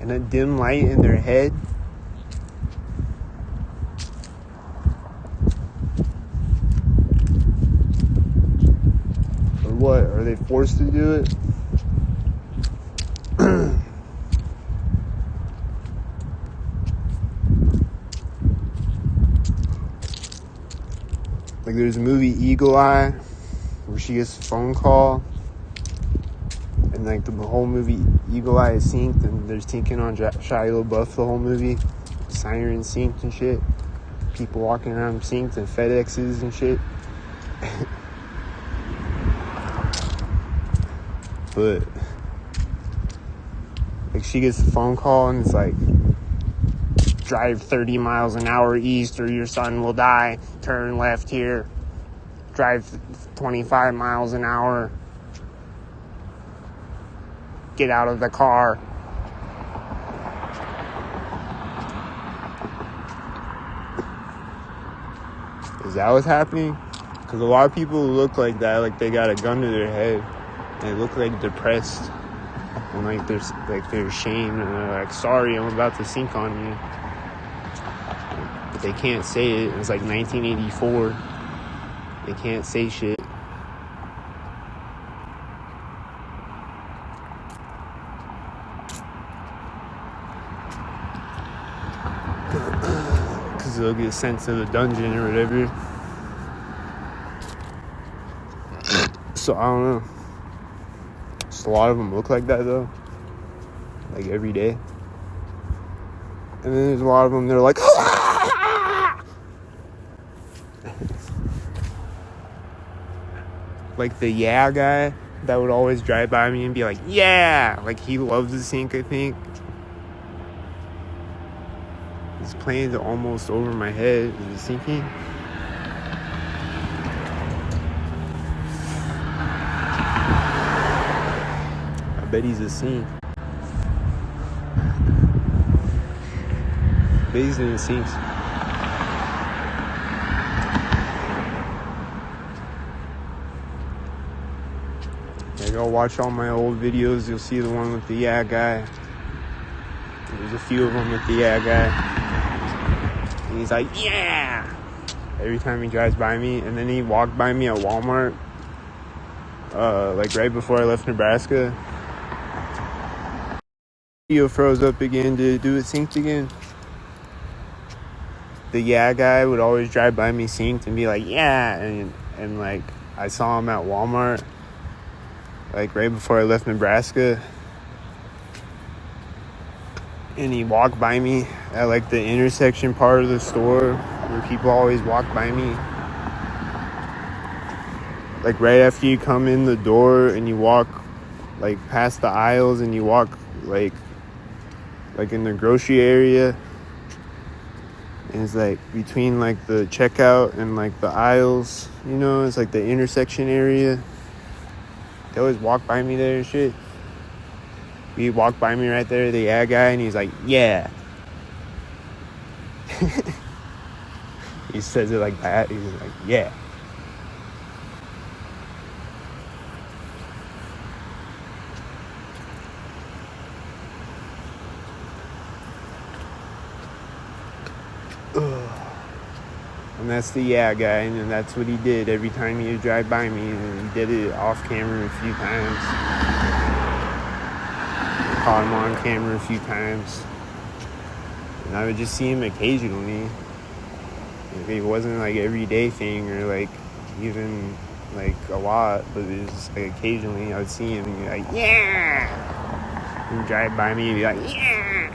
And a dim light in their head? Or what? Are they forced to do it? Like, there's a movie Eagle Eye where she gets a phone call, and like the whole movie Eagle Eye is synced, and they're syncing on Shia LaBeouf the whole movie. Sirens synced and shit. People walking around synced, and FedExes and shit. But like, she gets a phone call and it's like, drive 30 miles an hour east or your son will die. Turn left here. Drive 25 miles an hour. Get out of the car. Is that what's happening? Because a lot of people look like that, like they got a gun to their head. And they look like depressed. And like they're ashamed. And they're like, sorry, I'm about to sink on you. But they can't say it. It's like 1984. They can't say shit. Because they'll get sent to the dungeon or whatever. So I don't know. Just a lot of them look like that though. Like every day. And then there's a lot of them, they're like, like the yeah guy that would always drive by me and be like, yeah, like he loves to sink, I think. His plane's almost over my head. Is it sinking? I bet he's a sink. I bet he's in the sinks. Yeah, go watch all my old videos. You'll see the one with the yeah guy. There's a few of them with the yeah guy. And he's like, yeah! Every time he drives by me. And then he walked by me at Walmart. Like right before I left Nebraska. Video froze up again. Did it do it synced again? The yeah guy would always drive by me synced and be like, yeah! And like, I saw him at Walmart. Like right before I left Nebraska. And he walked by me at like the intersection part of the store where people always walk by me. Like right after you come in the door and you walk like past the aisles and you walk like in the grocery area. And it's like between like the checkout and like the aisles, you know, it's like the intersection area. They always walk by me there and shit. He walked by me right there, the yeah guy, and he's like, yeah. He says it like that. He's like, yeah. And that's the yeah guy, and that's what he did every time he would drive by me, and he did it off camera a few times. Caught him on camera a few times. And I would just see him occasionally. Like, it wasn't like everyday thing or like even like a lot, but it was just like occasionally I would see him and be like, yeah! And he'd drive by me and be like, yeah!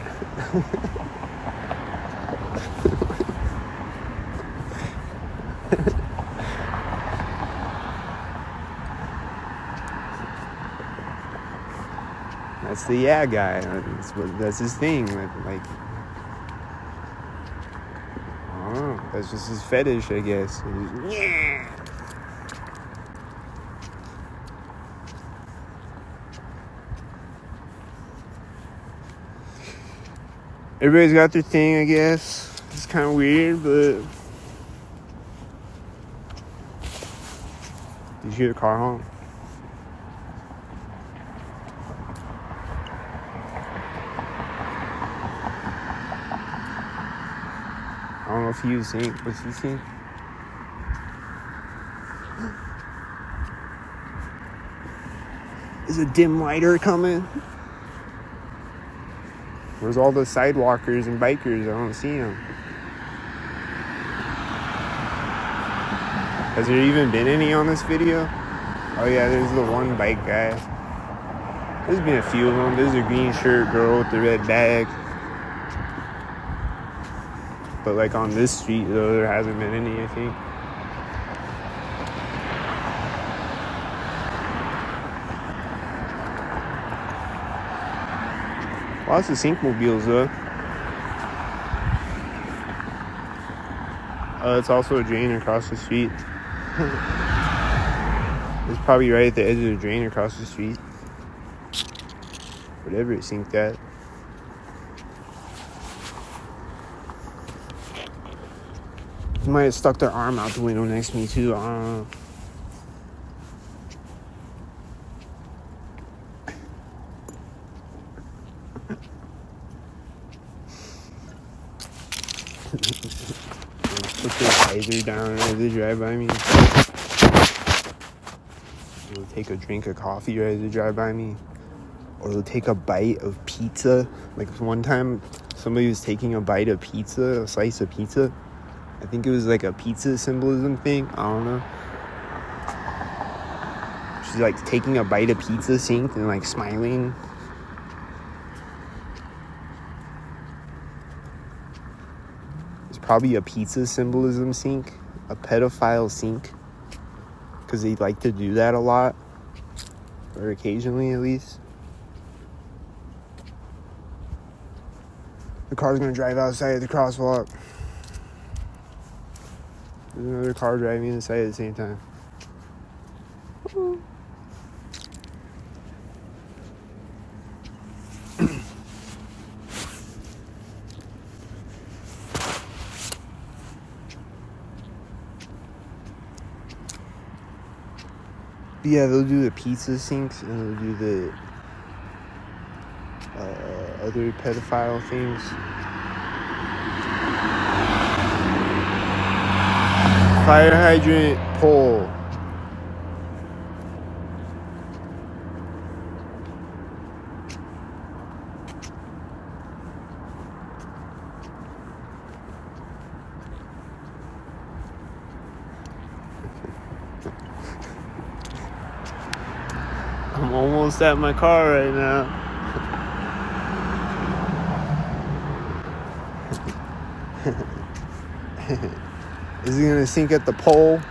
That's the yeah guy. That's his thing. Like, I don't know. That's just his fetish, I guess. Yeah. Everybody's got their thing, I guess. It's kind of weird, but did you hear the car honk? I don't know if he was seeing. What's he seeing? Is a dim lighter coming? Where's all the sidewalkers and bikers? I don't see them. Has there even been any on this video? Oh yeah, there's the one bike guy. There's been a few of them. There's a green shirt girl with the red bag. But like on this street though, there hasn't been any, I think. Lots of Syncmobiles though. It's also a drain across the street. It's probably right at the edge of the drain across the street. Whatever it synced at. They might have stuck their arm out the window next to me too. I don't know. Put their visor down as they drive by me. They'll take a drink of coffee as they drive by me. Or they'll take a bite of pizza. Like one time, somebody was taking a bite of pizza, a slice of pizza. I think it was like a pizza symbolism thing. I don't know. She's like taking a bite of pizza, synced, and like smiling. It's probably a pizza symbolism sync, a pedophile sync, because they like to do that a lot, or occasionally at least. The car's gonna drive outside the crosswalk. There's another car driving inside at the same time. Yeah, they'll do the pizza syncs and they'll do the other pedophile things. Fire hydrant pole. I'm almost at my car right now. Is he gonna sink at the pole?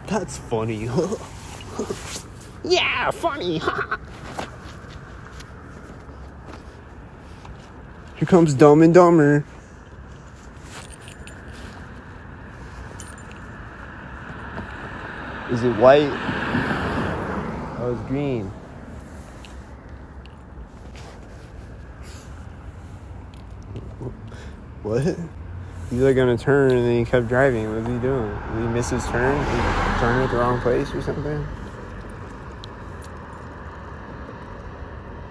That's funny. Yeah, funny. Here comes Dumb and Dumber. Is it white? Oh, it's green. What? He's like gonna turn and then he kept driving. What was he doing? Did he miss his turn? Did he turn at the wrong place or something?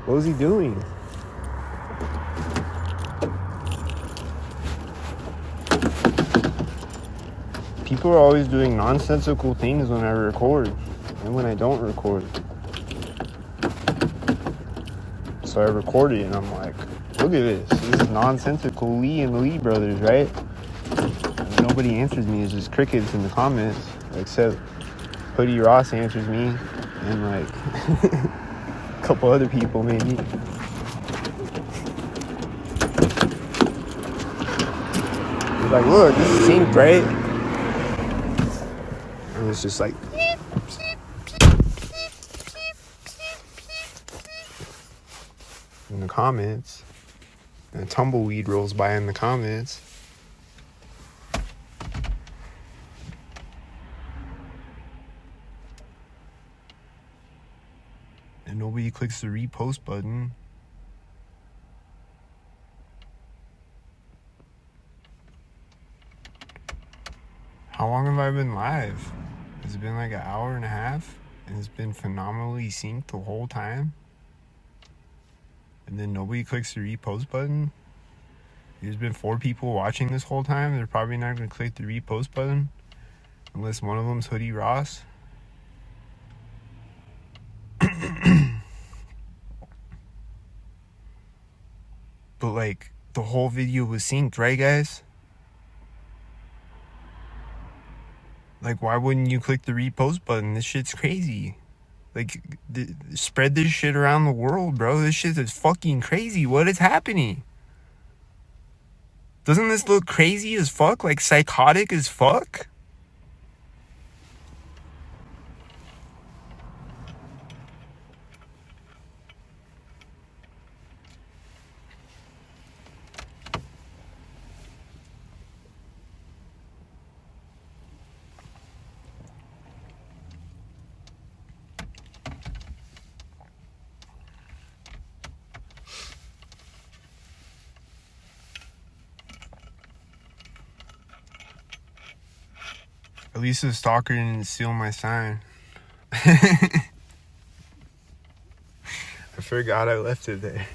What was he doing? People are always doing nonsensical things when I record and when I don't record. So I record it and I'm like, look at this. This is nonsensical. Lee and the Lee brothers, right? And nobody answers me. It's just crickets in the comments. Except Hoodie Ross answers me and like a couple other people maybe. He's like, look, this is synced, right? And it's just like in the comments. And a tumbleweed rolls by in the comments. And nobody clicks the repost button. How long have I been live? Has it been like an hour and a half? And it's been phenomenally synced the whole time? And then nobody clicks the repost button? There's been 4 people watching this whole time. They're probably not going to click the repost button. Unless one of them's Hoodie Ross. But like, the whole video was synced, right guys? Like, why wouldn't you click the repost button? This shit's crazy. Like, spread this shit around the world, bro. This shit is fucking crazy. What is happening? Doesn't this look crazy as fuck? Like, psychotic as fuck? At least the stalker didn't steal my sign. I forgot I left it there.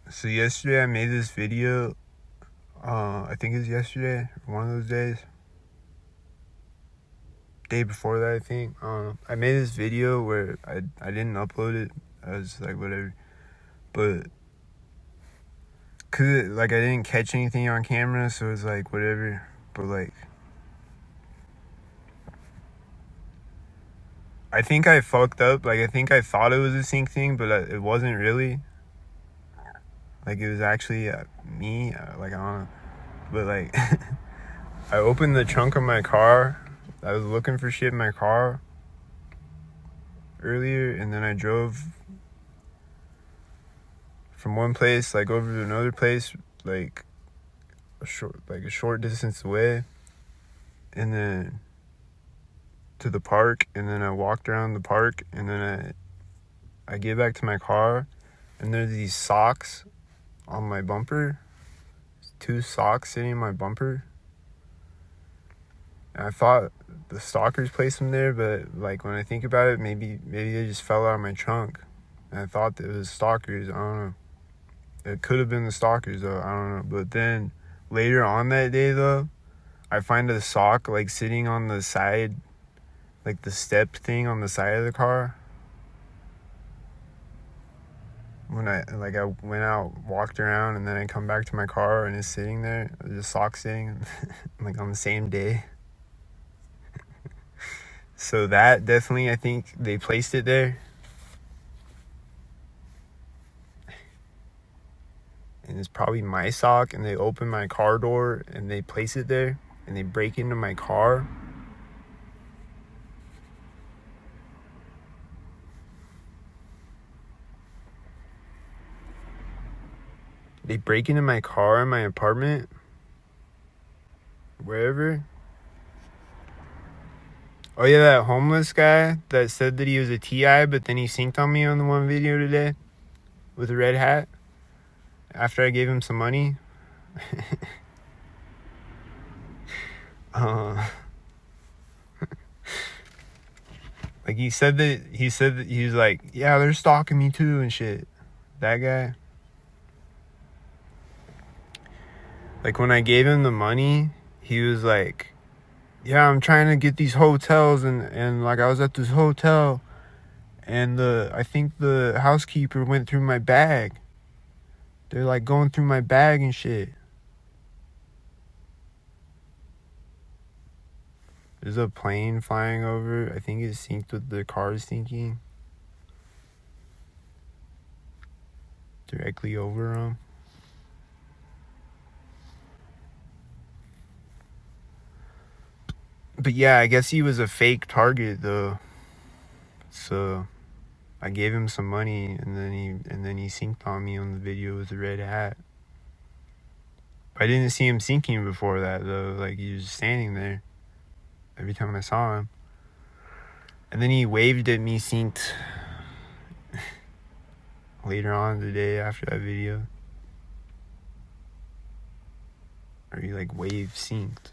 So yesterday I made this video. I think it was yesterday, one of those days. Day before that, I think. I made this video where I didn't upload it. I was like, whatever. But cause like I didn't catch anything on camera, so it was like whatever. But like, I think I fucked up. Like I think I thought it was a sync thing, but it wasn't really. Like it was actually me. Like I don't know. But like, I opened the trunk of my car. I was looking for shit in my car earlier, and then I drove from one place like over to another place, like a short distance away, and then to the park, and then I walked around the park, and then I get back to my car, and there's these socks on my bumper. 2 socks sitting in my bumper. And I thought the stalkers placed them there, but like when I think about it, maybe they just fell out of my trunk. And I thought that it was stalkers. I don't know. It could have been the stalkers though. I don't know. But then later on that day though, I find a sock like sitting on the side, like the step thing on the side of the car. When I went out, walked around, and then I come back to my car and it's sitting there. There's a sock sitting like on the same day. So that definitely, I think they placed it there. And it's probably my sock, and they open my car door and they place it there, and they break into my car. They break into my car in my apartment, wherever. Oh yeah, that homeless guy that said that he was a TI, but then he synced on me on the one video today with a red hat after I gave him some money. Like he said that he was like, yeah, they're stalking me too and shit. That guy. Like when I gave him the money, he was like, yeah, I'm trying to get these hotels, and like I was at this hotel, and I think the housekeeper went through my bag. They're like going through my bag and shit. There's a plane flying over. I think it's synced with the cars thinking. Directly over them. But yeah, I guess he was a fake target though. So I gave him some money, and then he synced on me on the video with the red hat. But I didn't see him syncing before that though. Like he was just standing there every time I saw him. And then he waved at me synced later on the day after that video. Or he like wave synced.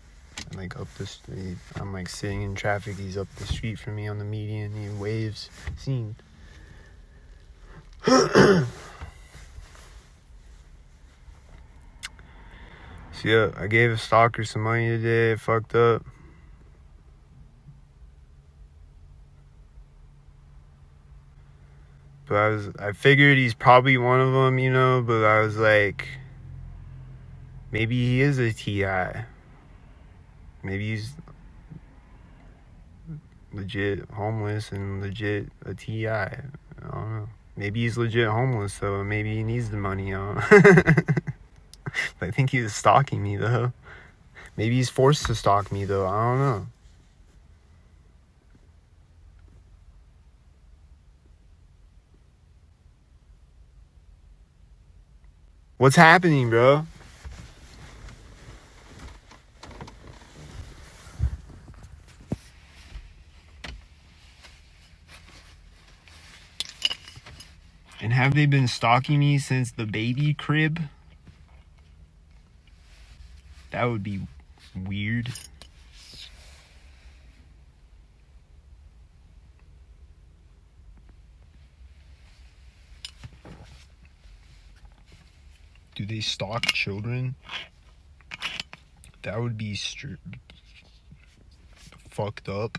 And like up the street, I'm like sitting in traffic, he's up the street from me on the median, he waves synced. So yeah, I gave a stalker some money today. It fucked up. But I figured he's probably one of them, you know. But I was like, maybe he is a TI. Maybe he's legit homeless and legit a TI. I don't know. Maybe he's legit homeless, so maybe he needs the money. But I think he was stalking me though. Maybe he's forced to stalk me though. I don't know. What's happening, bro? And have they been stalking me since the baby crib? That would be weird. Do they stalk children? That would be fucked up.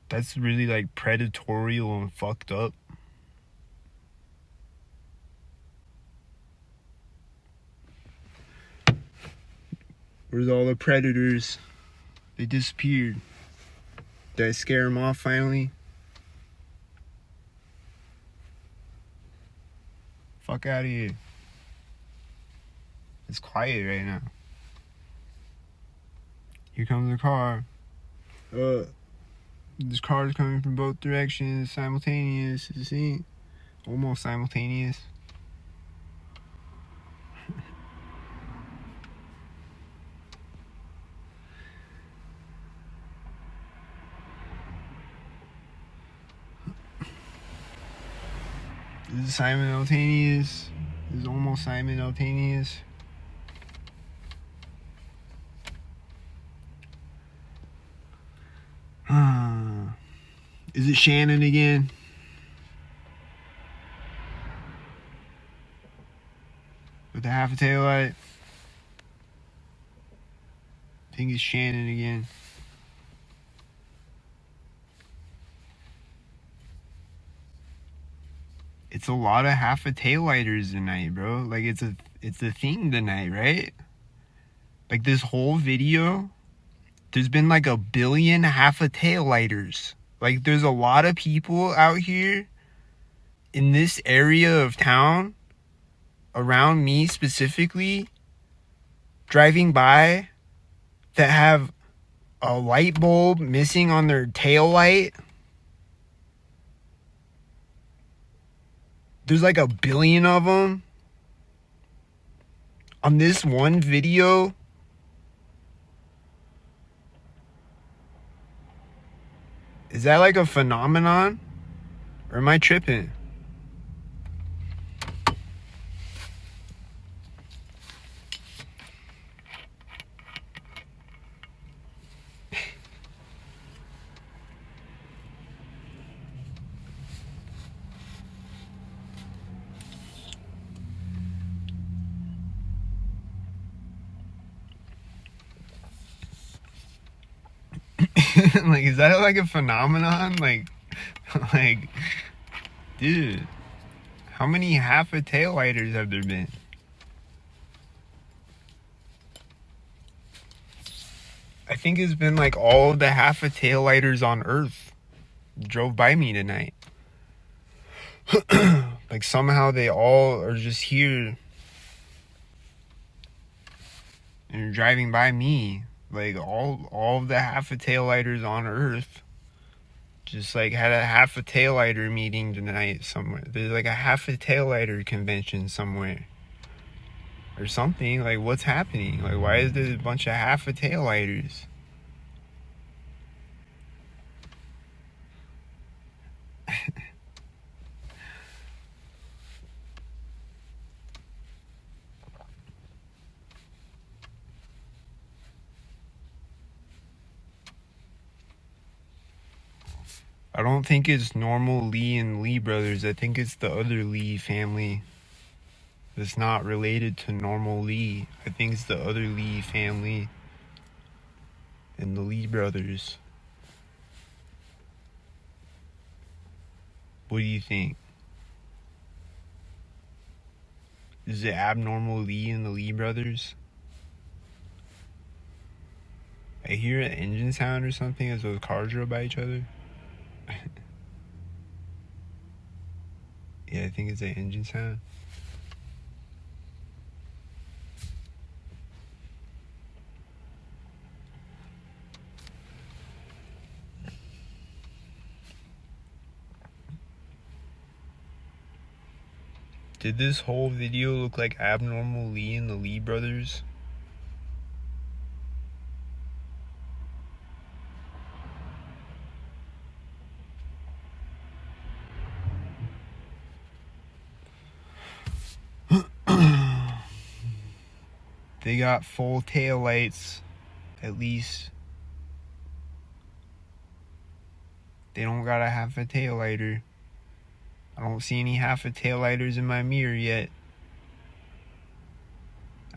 That's really like predatory and fucked up. Where's all the predators? They disappeared. Did I scare them off finally? Fuck out of here. It's quiet right now. Here comes the car. This car is coming from both directions, simultaneous. You see? Almost simultaneous. This is simultaneous. This is almost simultaneous. Is it Shannon again? With the half a tail light? I think it's Shannon again. It's a lot of half a taillighters tonight, bro. Like it's a thing tonight, right? Like this whole video, there's been like 1 billion half a taillighters. Like there's a lot of people out here in this area of town, around me specifically, driving by, that have a light bulb missing on their tail light. There's like 1 billion of them. On this one video, is that like a phenomenon? Or am I tripping? Like, is that like a phenomenon? Like, dude, how many half a taillighters have there been? I think it's been like all of the half a taillighters on Earth drove by me tonight. Like somehow they all are just here and driving by me. Like all of the half a taillighters on Earth just like had a half a taillighter meeting tonight somewhere. There's like a half a taillighter convention somewhere or something. Like what's happening? Like why is there a bunch of half a taillighters? I don't think it's normal Lee and Lee brothers. I think it's the other Lee family that's not related to normal Lee. I think it's the other Lee family and the Lee brothers. What do you think? Is it abnormal Lee and the Lee brothers? I hear an engine sound or something as those cars drove by each other. Yeah, I think it's an engine sound. Did this whole video look like abnormal Lee and the Lee brothers? They got full tail lights, at least. They don't got a half a tail lighter. I don't see any half a tail lighters in my mirror yet.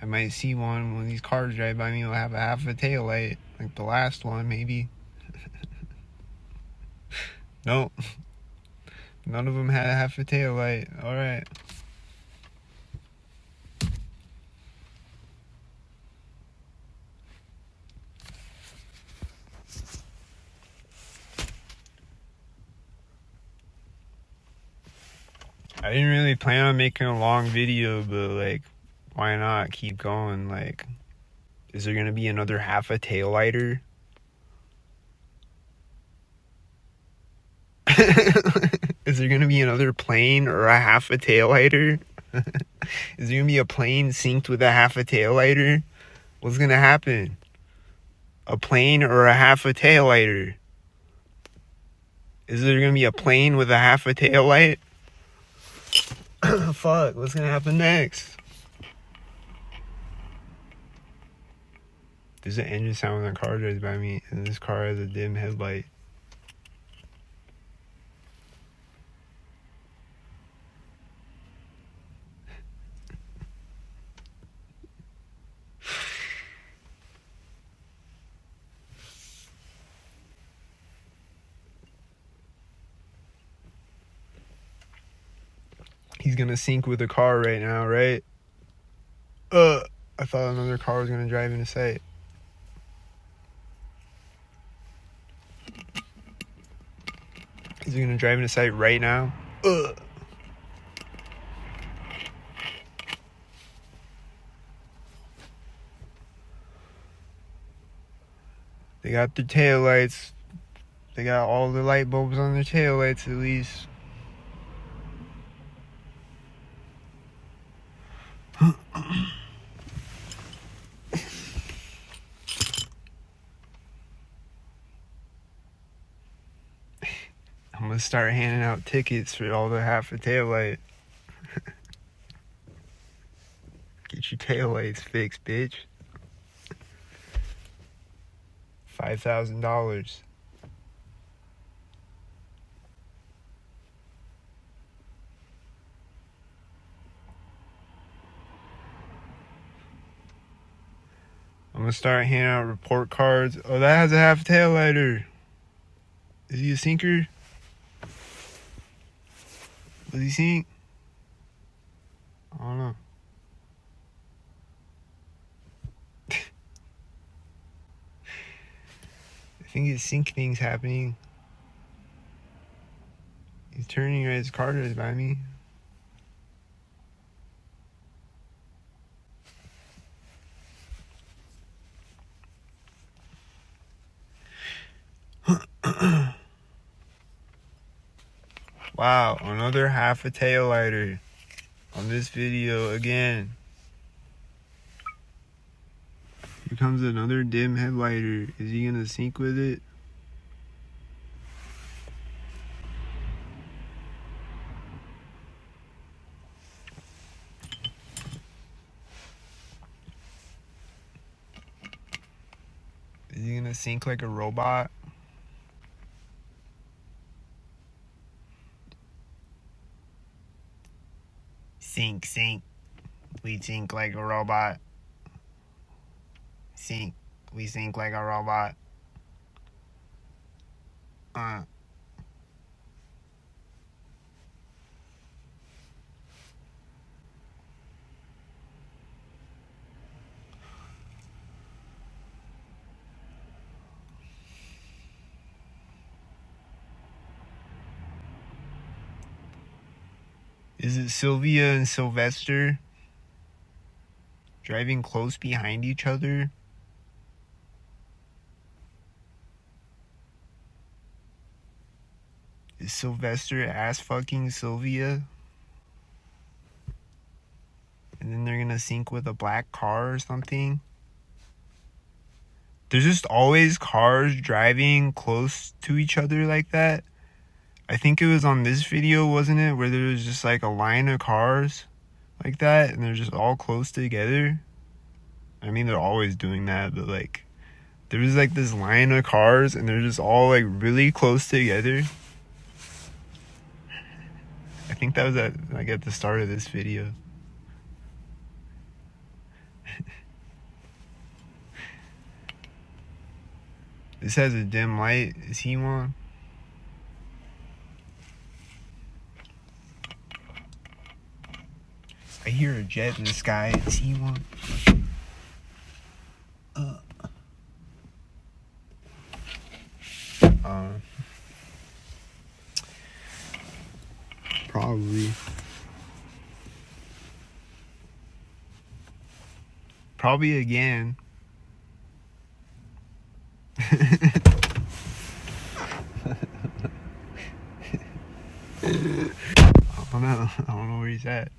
I might see one when these cars drive by me. Will have a half a tail light, like the last one, maybe. Nope. None of them had a half a tail light. All right. I didn't really plan on making a long video, but like, why not keep going? Like, is there gonna be another half a tail lighter? Is there gonna be another plane or a half a tail lighter? Is there gonna be a plane synced with a half a tail lighter? What's gonna happen? A plane or a half a tail lighter? Is there gonna be a plane with a half a tail light? Fuck, what's gonna happen next? There's an engine sound when a car drives by me, and this car has a dim headlight. He's gonna sync with the car right now, right? I thought another car was gonna drive into sight. Is he gonna drive into sight right now? They got their tail lights. They got all the light bulbs on their tail lights at least. I'm gonna start handing out tickets for all the half a tail light. Get your tail lights fixed, bitch. $5,000. I'm gonna start handing out report cards. Oh, that has a half tail lighter. Is he a sinker? Does he sink? I don't know. I think his sink thing's happening. He's turning right as car drives by me. Wow, another half a tail lighter on this video again. Here comes another dim headlighter. Is he gonna sync with it? Is he gonna sync like a robot? Sync, sync. We sync like a robot. Sync. We sync like a robot. Is it Sylvia and Sylvester driving close behind each other? Is Sylvester ass fucking Sylvia? And then they're gonna sync with a black car or something? There's just always cars driving close to each other like that. I think it was on this video, wasn't it? Where there was just like a line of cars like that and they're just all close together. I mean, they're always doing that, but like, there's like this line of cars and they're just all like really close together. I think that was at the start of this video. This has a dim light. Is he on? I hear a jet in the sky. Is he on? Probably again. I don't know where he's at.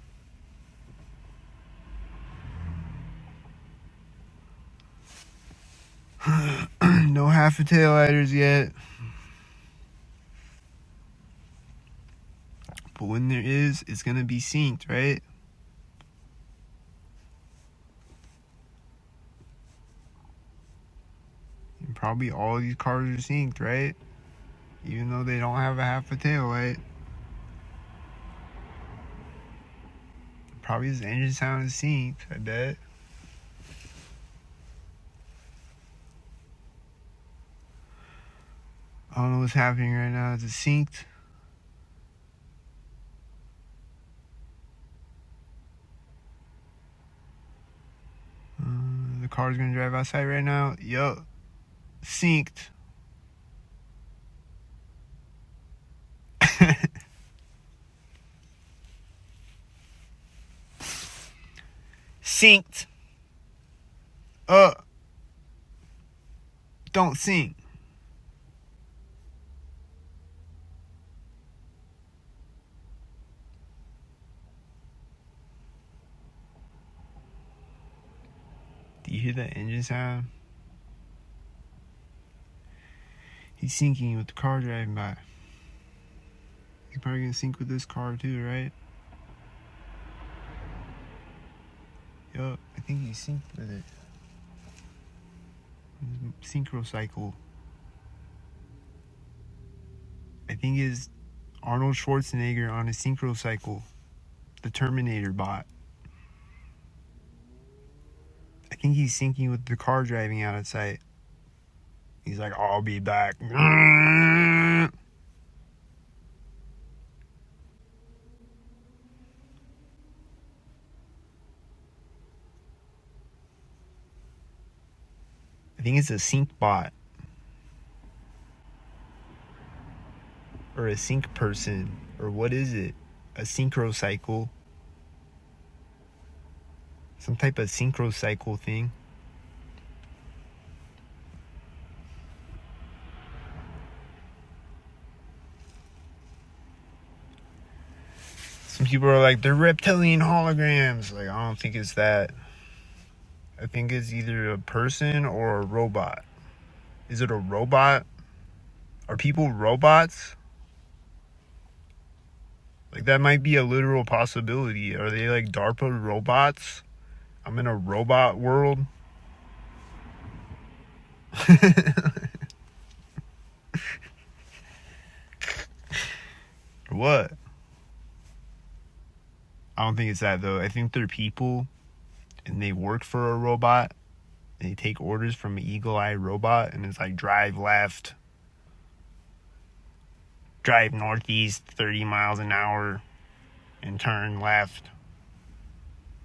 No half a taillighters yet. But when there is, it's gonna be synced, right? And probably all these cars are synced, right? Even though they don't have a half a taillight. Probably his engine sound is synced, I bet. I don't know what's happening right now. Is it synced? The car's gonna drive outside right now. Yup. Synced. Synced. Don't sync. Do you hear that engine sound? He's syncing with the car driving by. He's probably gonna sync with this car too, right? Yup, I think he's synced with it. Synchro cycle. I think it's Arnold Schwarzenegger on a synchro cycle. The Terminator bot. I think he's syncing with the car driving out of sight. He's like, I'll be back. I think it's a sync bot. Or a sync person. Or what is it? A synchro cycle. Some type of synchro cycle thing. Some people are like, they're reptilian holograms. Like, I don't think it's that. I think it's either a person or a robot. Is it a robot? Are people robots? Like, that might be a literal possibility. Are they like DARPA robots? I'm in a robot world. What? I don't think it's that though. I think they're people and they work for a robot. They take orders from an eagle-eye robot and it's like drive left, drive northeast 30 miles an hour and turn left.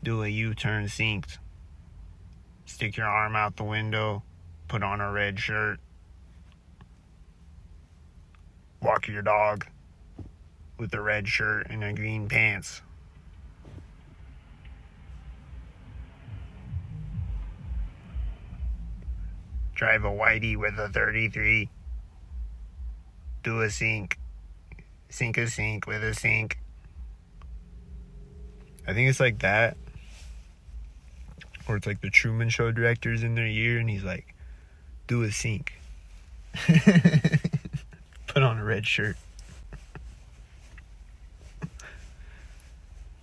Do a U-turn synced. Stick your arm out the window, put on a red shirt. Walk your dog with a red shirt and a green pants. Drive a whitey with a 33. Do a sync. Sync a sync with a sync. I think it's like that. Or it's like the Truman Show director's in their ear and he's like, do a sync. Put on a red shirt.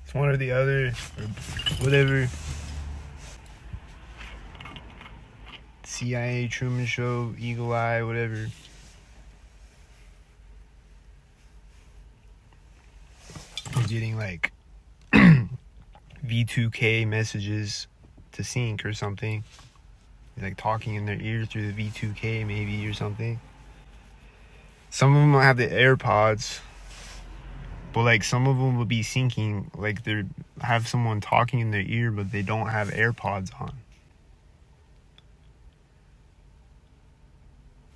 It's one or the other, or whatever. CIA, Truman Show, Eagle Eye, whatever. I'm getting like V2K messages to sync or something. Like talking in their ear through the V2K maybe or something. Some of them will have the AirPods, but like some of them will be syncing, like they have someone talking in their ear, but they don't have AirPods on.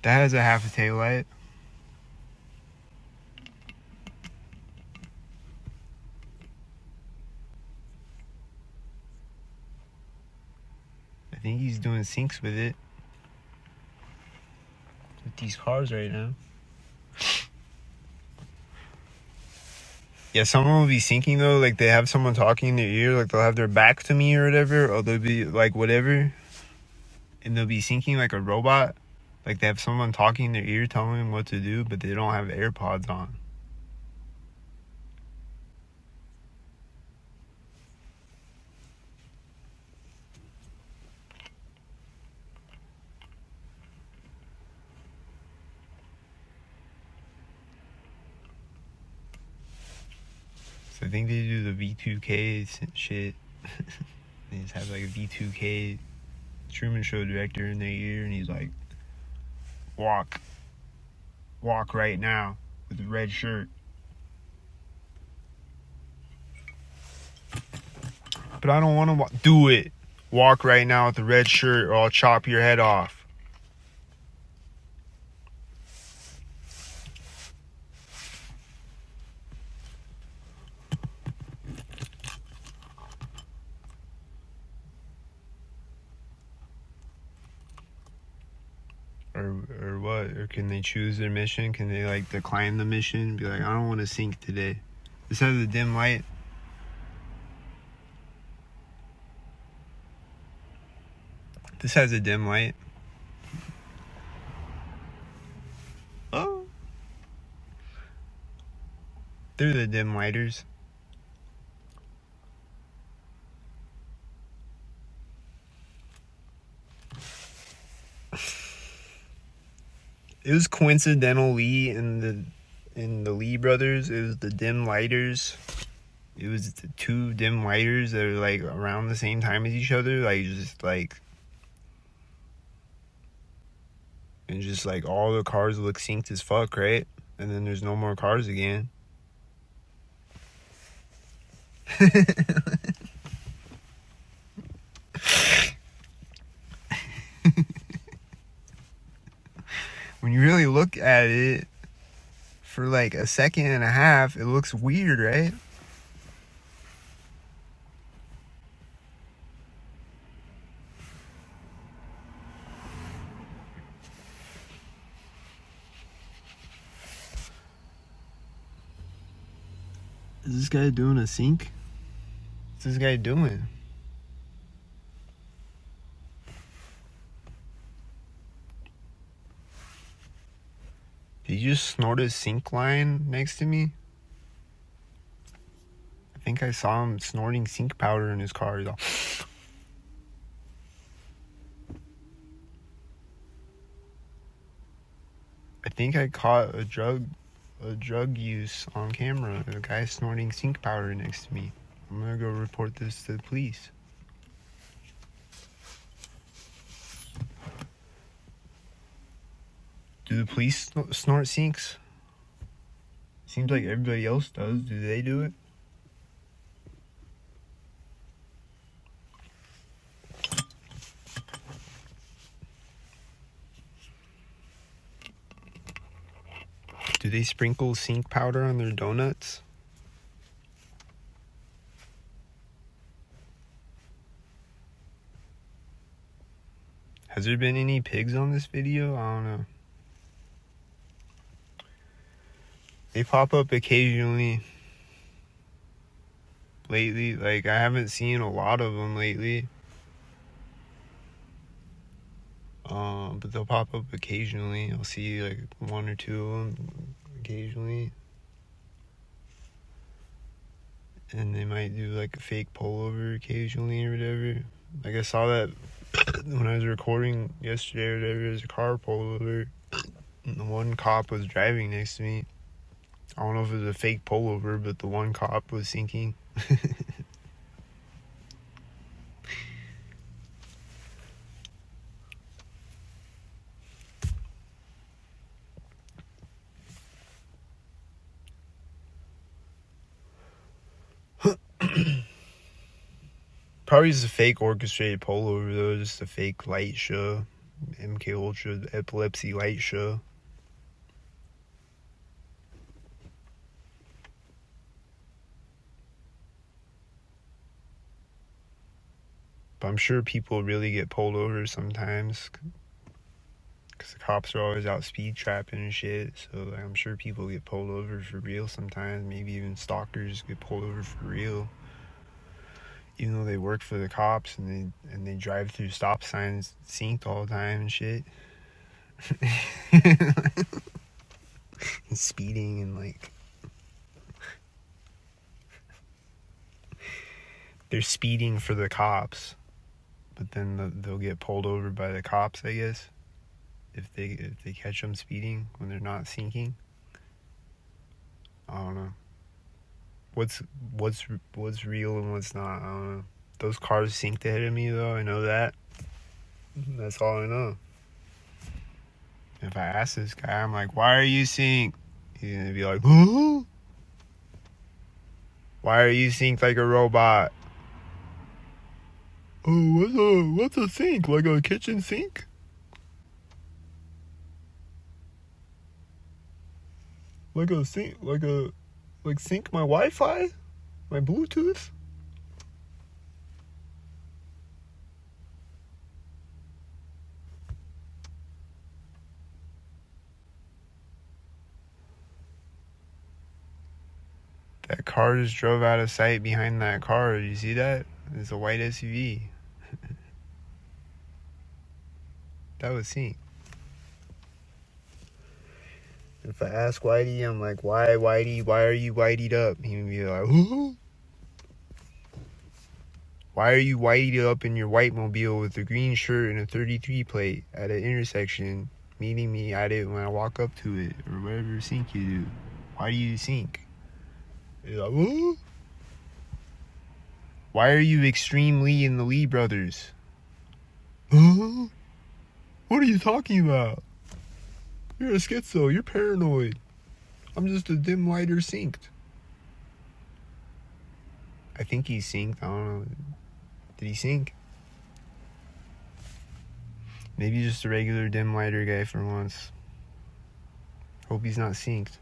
That has a half a taillight. I think he's doing syncs with it. With these cars right now. Yeah, some of them will be syncing though, like they have someone talking in their ear, like they'll have their back to me or whatever, or they'll be like whatever, and they'll be syncing like a robot. Like they have someone talking in their ear telling them what to do, but they don't have AirPods on. So I think they do the V2K shit. They just have like a V2K Truman Show director in their ear, and he's like, walk right now with a red shirt. But I don't want to do it. Walk right now with a red shirt or I'll chop your head off. Or what? Or can they choose their mission? Can they like decline the mission? Be like, I don't want to sync today. This has a dim light. This has a dim light. Oh. They're the dim lighters. It was coincidentally in the Lee brothers. It was the dim lighters. It was the two dim lighters that are like around the same time as each other. Like just like, and just like all the cars look synced as fuck, right? And then there's no more cars again. When you really look at it for like a second and a half, it looks weird, right? Is this guy doing a sync? What's this guy doing? Did you just snort a sync line next to me? I think I saw him snorting sync powder in his car. He's all... I think I caught a drug use on camera. A guy snorting sync powder next to me. I'm gonna go report this to the police. Do the police snort syncs? Seems like everybody else does. Do they do it? Do they sprinkle sync powder on their donuts? Has there been any pigs on this video? I don't know. They pop up occasionally lately. Like, I haven't seen a lot of them lately. But they'll pop up occasionally. I'll see like one or two of them occasionally. And they might do like a fake pullover occasionally or whatever. Like I saw that when I was recording yesterday, there was a car pulled over, and the one cop was driving next to me. I don't know if it was a fake pullover, but the one cop was sinking. Probably just a fake orchestrated pullover though, just a fake light show. MK Ultra epilepsy light show. But I'm sure people really get pulled over sometimes, because the cops are always out speed trapping and shit. So like, I'm sure people get pulled over for real sometimes. Maybe even stalkers get pulled over for real, even though they work for the cops and they drive through stop signs synced all the time and shit. And speeding and like they're speeding for the cops, but then they'll get pulled over by the cops, I guess, if they catch them speeding when they're not syncing. I don't know. What's real and what's not, I don't know. Those cars synced ahead of me though, I know that. That's all I know. If I ask this guy, I'm like, why are you synced? He's gonna be like, huh? Why are you synced like a robot? Oh, what's a sink? Like a kitchen sink? Like a sink, like sync my Wi-Fi? My Bluetooth? That car just drove out of sight behind that car. Did you see that? It's a white SUV. That was synced. If I ask Whitey, I'm like, why, Whitey? Why are you whiteyed up? He would be like, who? Why are you whiteyed up in your white mobile with a green shirt and a 33 plate at an intersection, meeting me at it when I walk up to it, or whatever sync you do? Why do you sync? He's like, who? Why are you Extreme Lee and the Lee brothers? Huh? What are you talking about? You're a schizo. You're paranoid. I'm just a dim lighter synced. I think he's synced. I don't know. Did he sync? Maybe just a regular dim lighter guy for once. Hope he's not synced.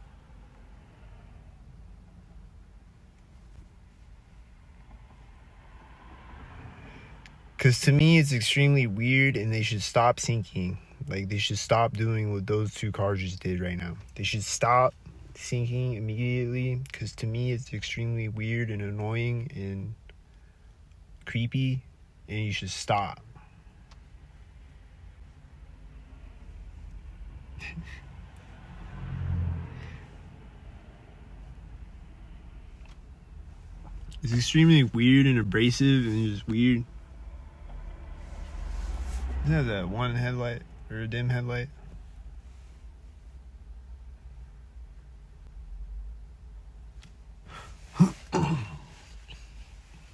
Because to me, it's extremely weird and they should stop syncing. Like, they should stop doing what those two cars just did right now. They should stop syncing immediately, because to me, it's extremely weird and annoying and creepy, and you should stop. It's extremely weird and abrasive and just weird. Isn't that one headlight or a dim headlight?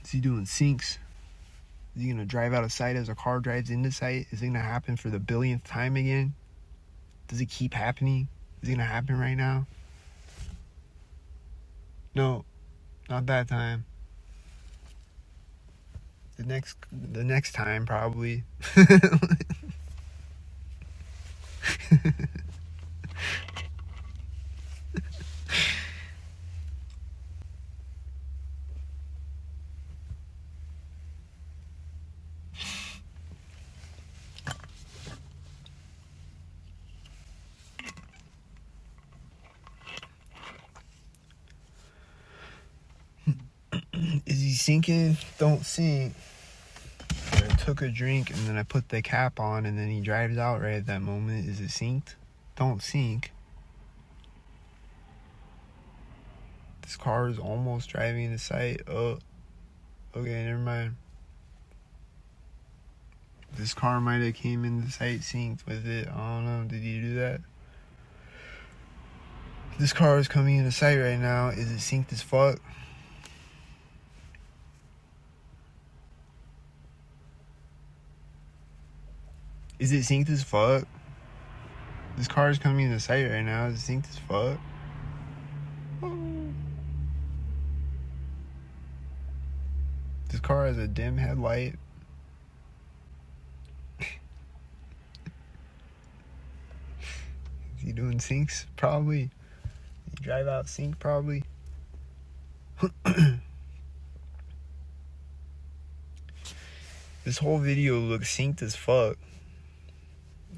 Is he doing syncs? Is he gonna drive out of sight as a car drives into sight? Is it gonna happen for the billionth time again? Does it keep happening? Is it gonna happen right now? No, not that time. The next time probably. Is he sinking? Don't sink. I took a drink and then I put the cap on and then he drives out right at that moment. Is it synced? Don't sink. This car is almost driving into sight. Oh, okay, never mind. This car might have came in the sight synced with it. I don't know. Did you do that? This car is coming into sight right now. Is it synced as fuck? Is it synced as fuck? This car is coming into sight right now. Is it synced as fuck? This car has a dim headlight. Is he doing syncs? Probably. Did he drive out sync? Probably. This whole video looks synced as fuck.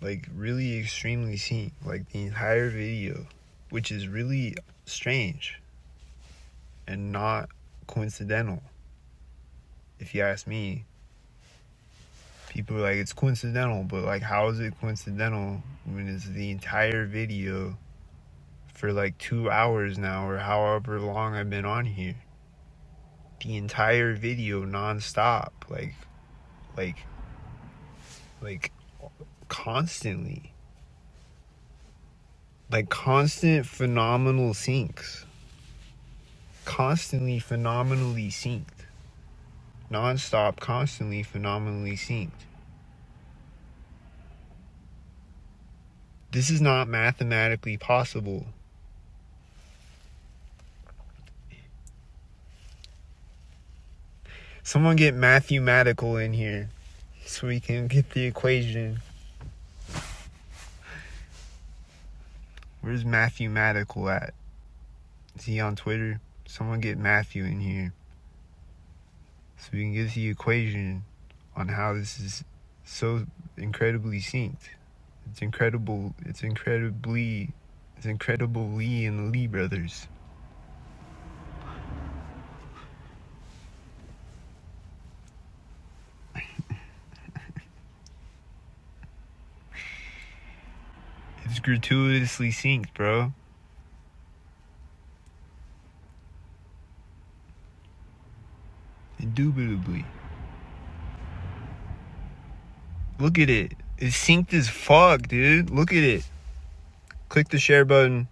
Like, really extremely synced. Like, the entire video. Which is really strange. And not coincidental. If you ask me. People are like, it's coincidental. But, like, how is it coincidental when it's the entire video for, like, 2 hours now, or however long I've been on here? The entire video non-stop. Like constantly. Like, constant phenomenal syncs. Constantly phenomenally synced. Non-stop, constantly phenomenally synced. This is not mathematically possible. Someone get mathematical in here so we can get the equation. Where's mathematical at? Is he on Twitter? Someone get Matthew in here so we can get the equation on how this is so incredibly synced. It's incredible. It's incredibly in the Lee brothers. It's gratuitously synced, bro. Indubitably. Look at it. It's synced as fuck, dude. Look at it. Click the share button.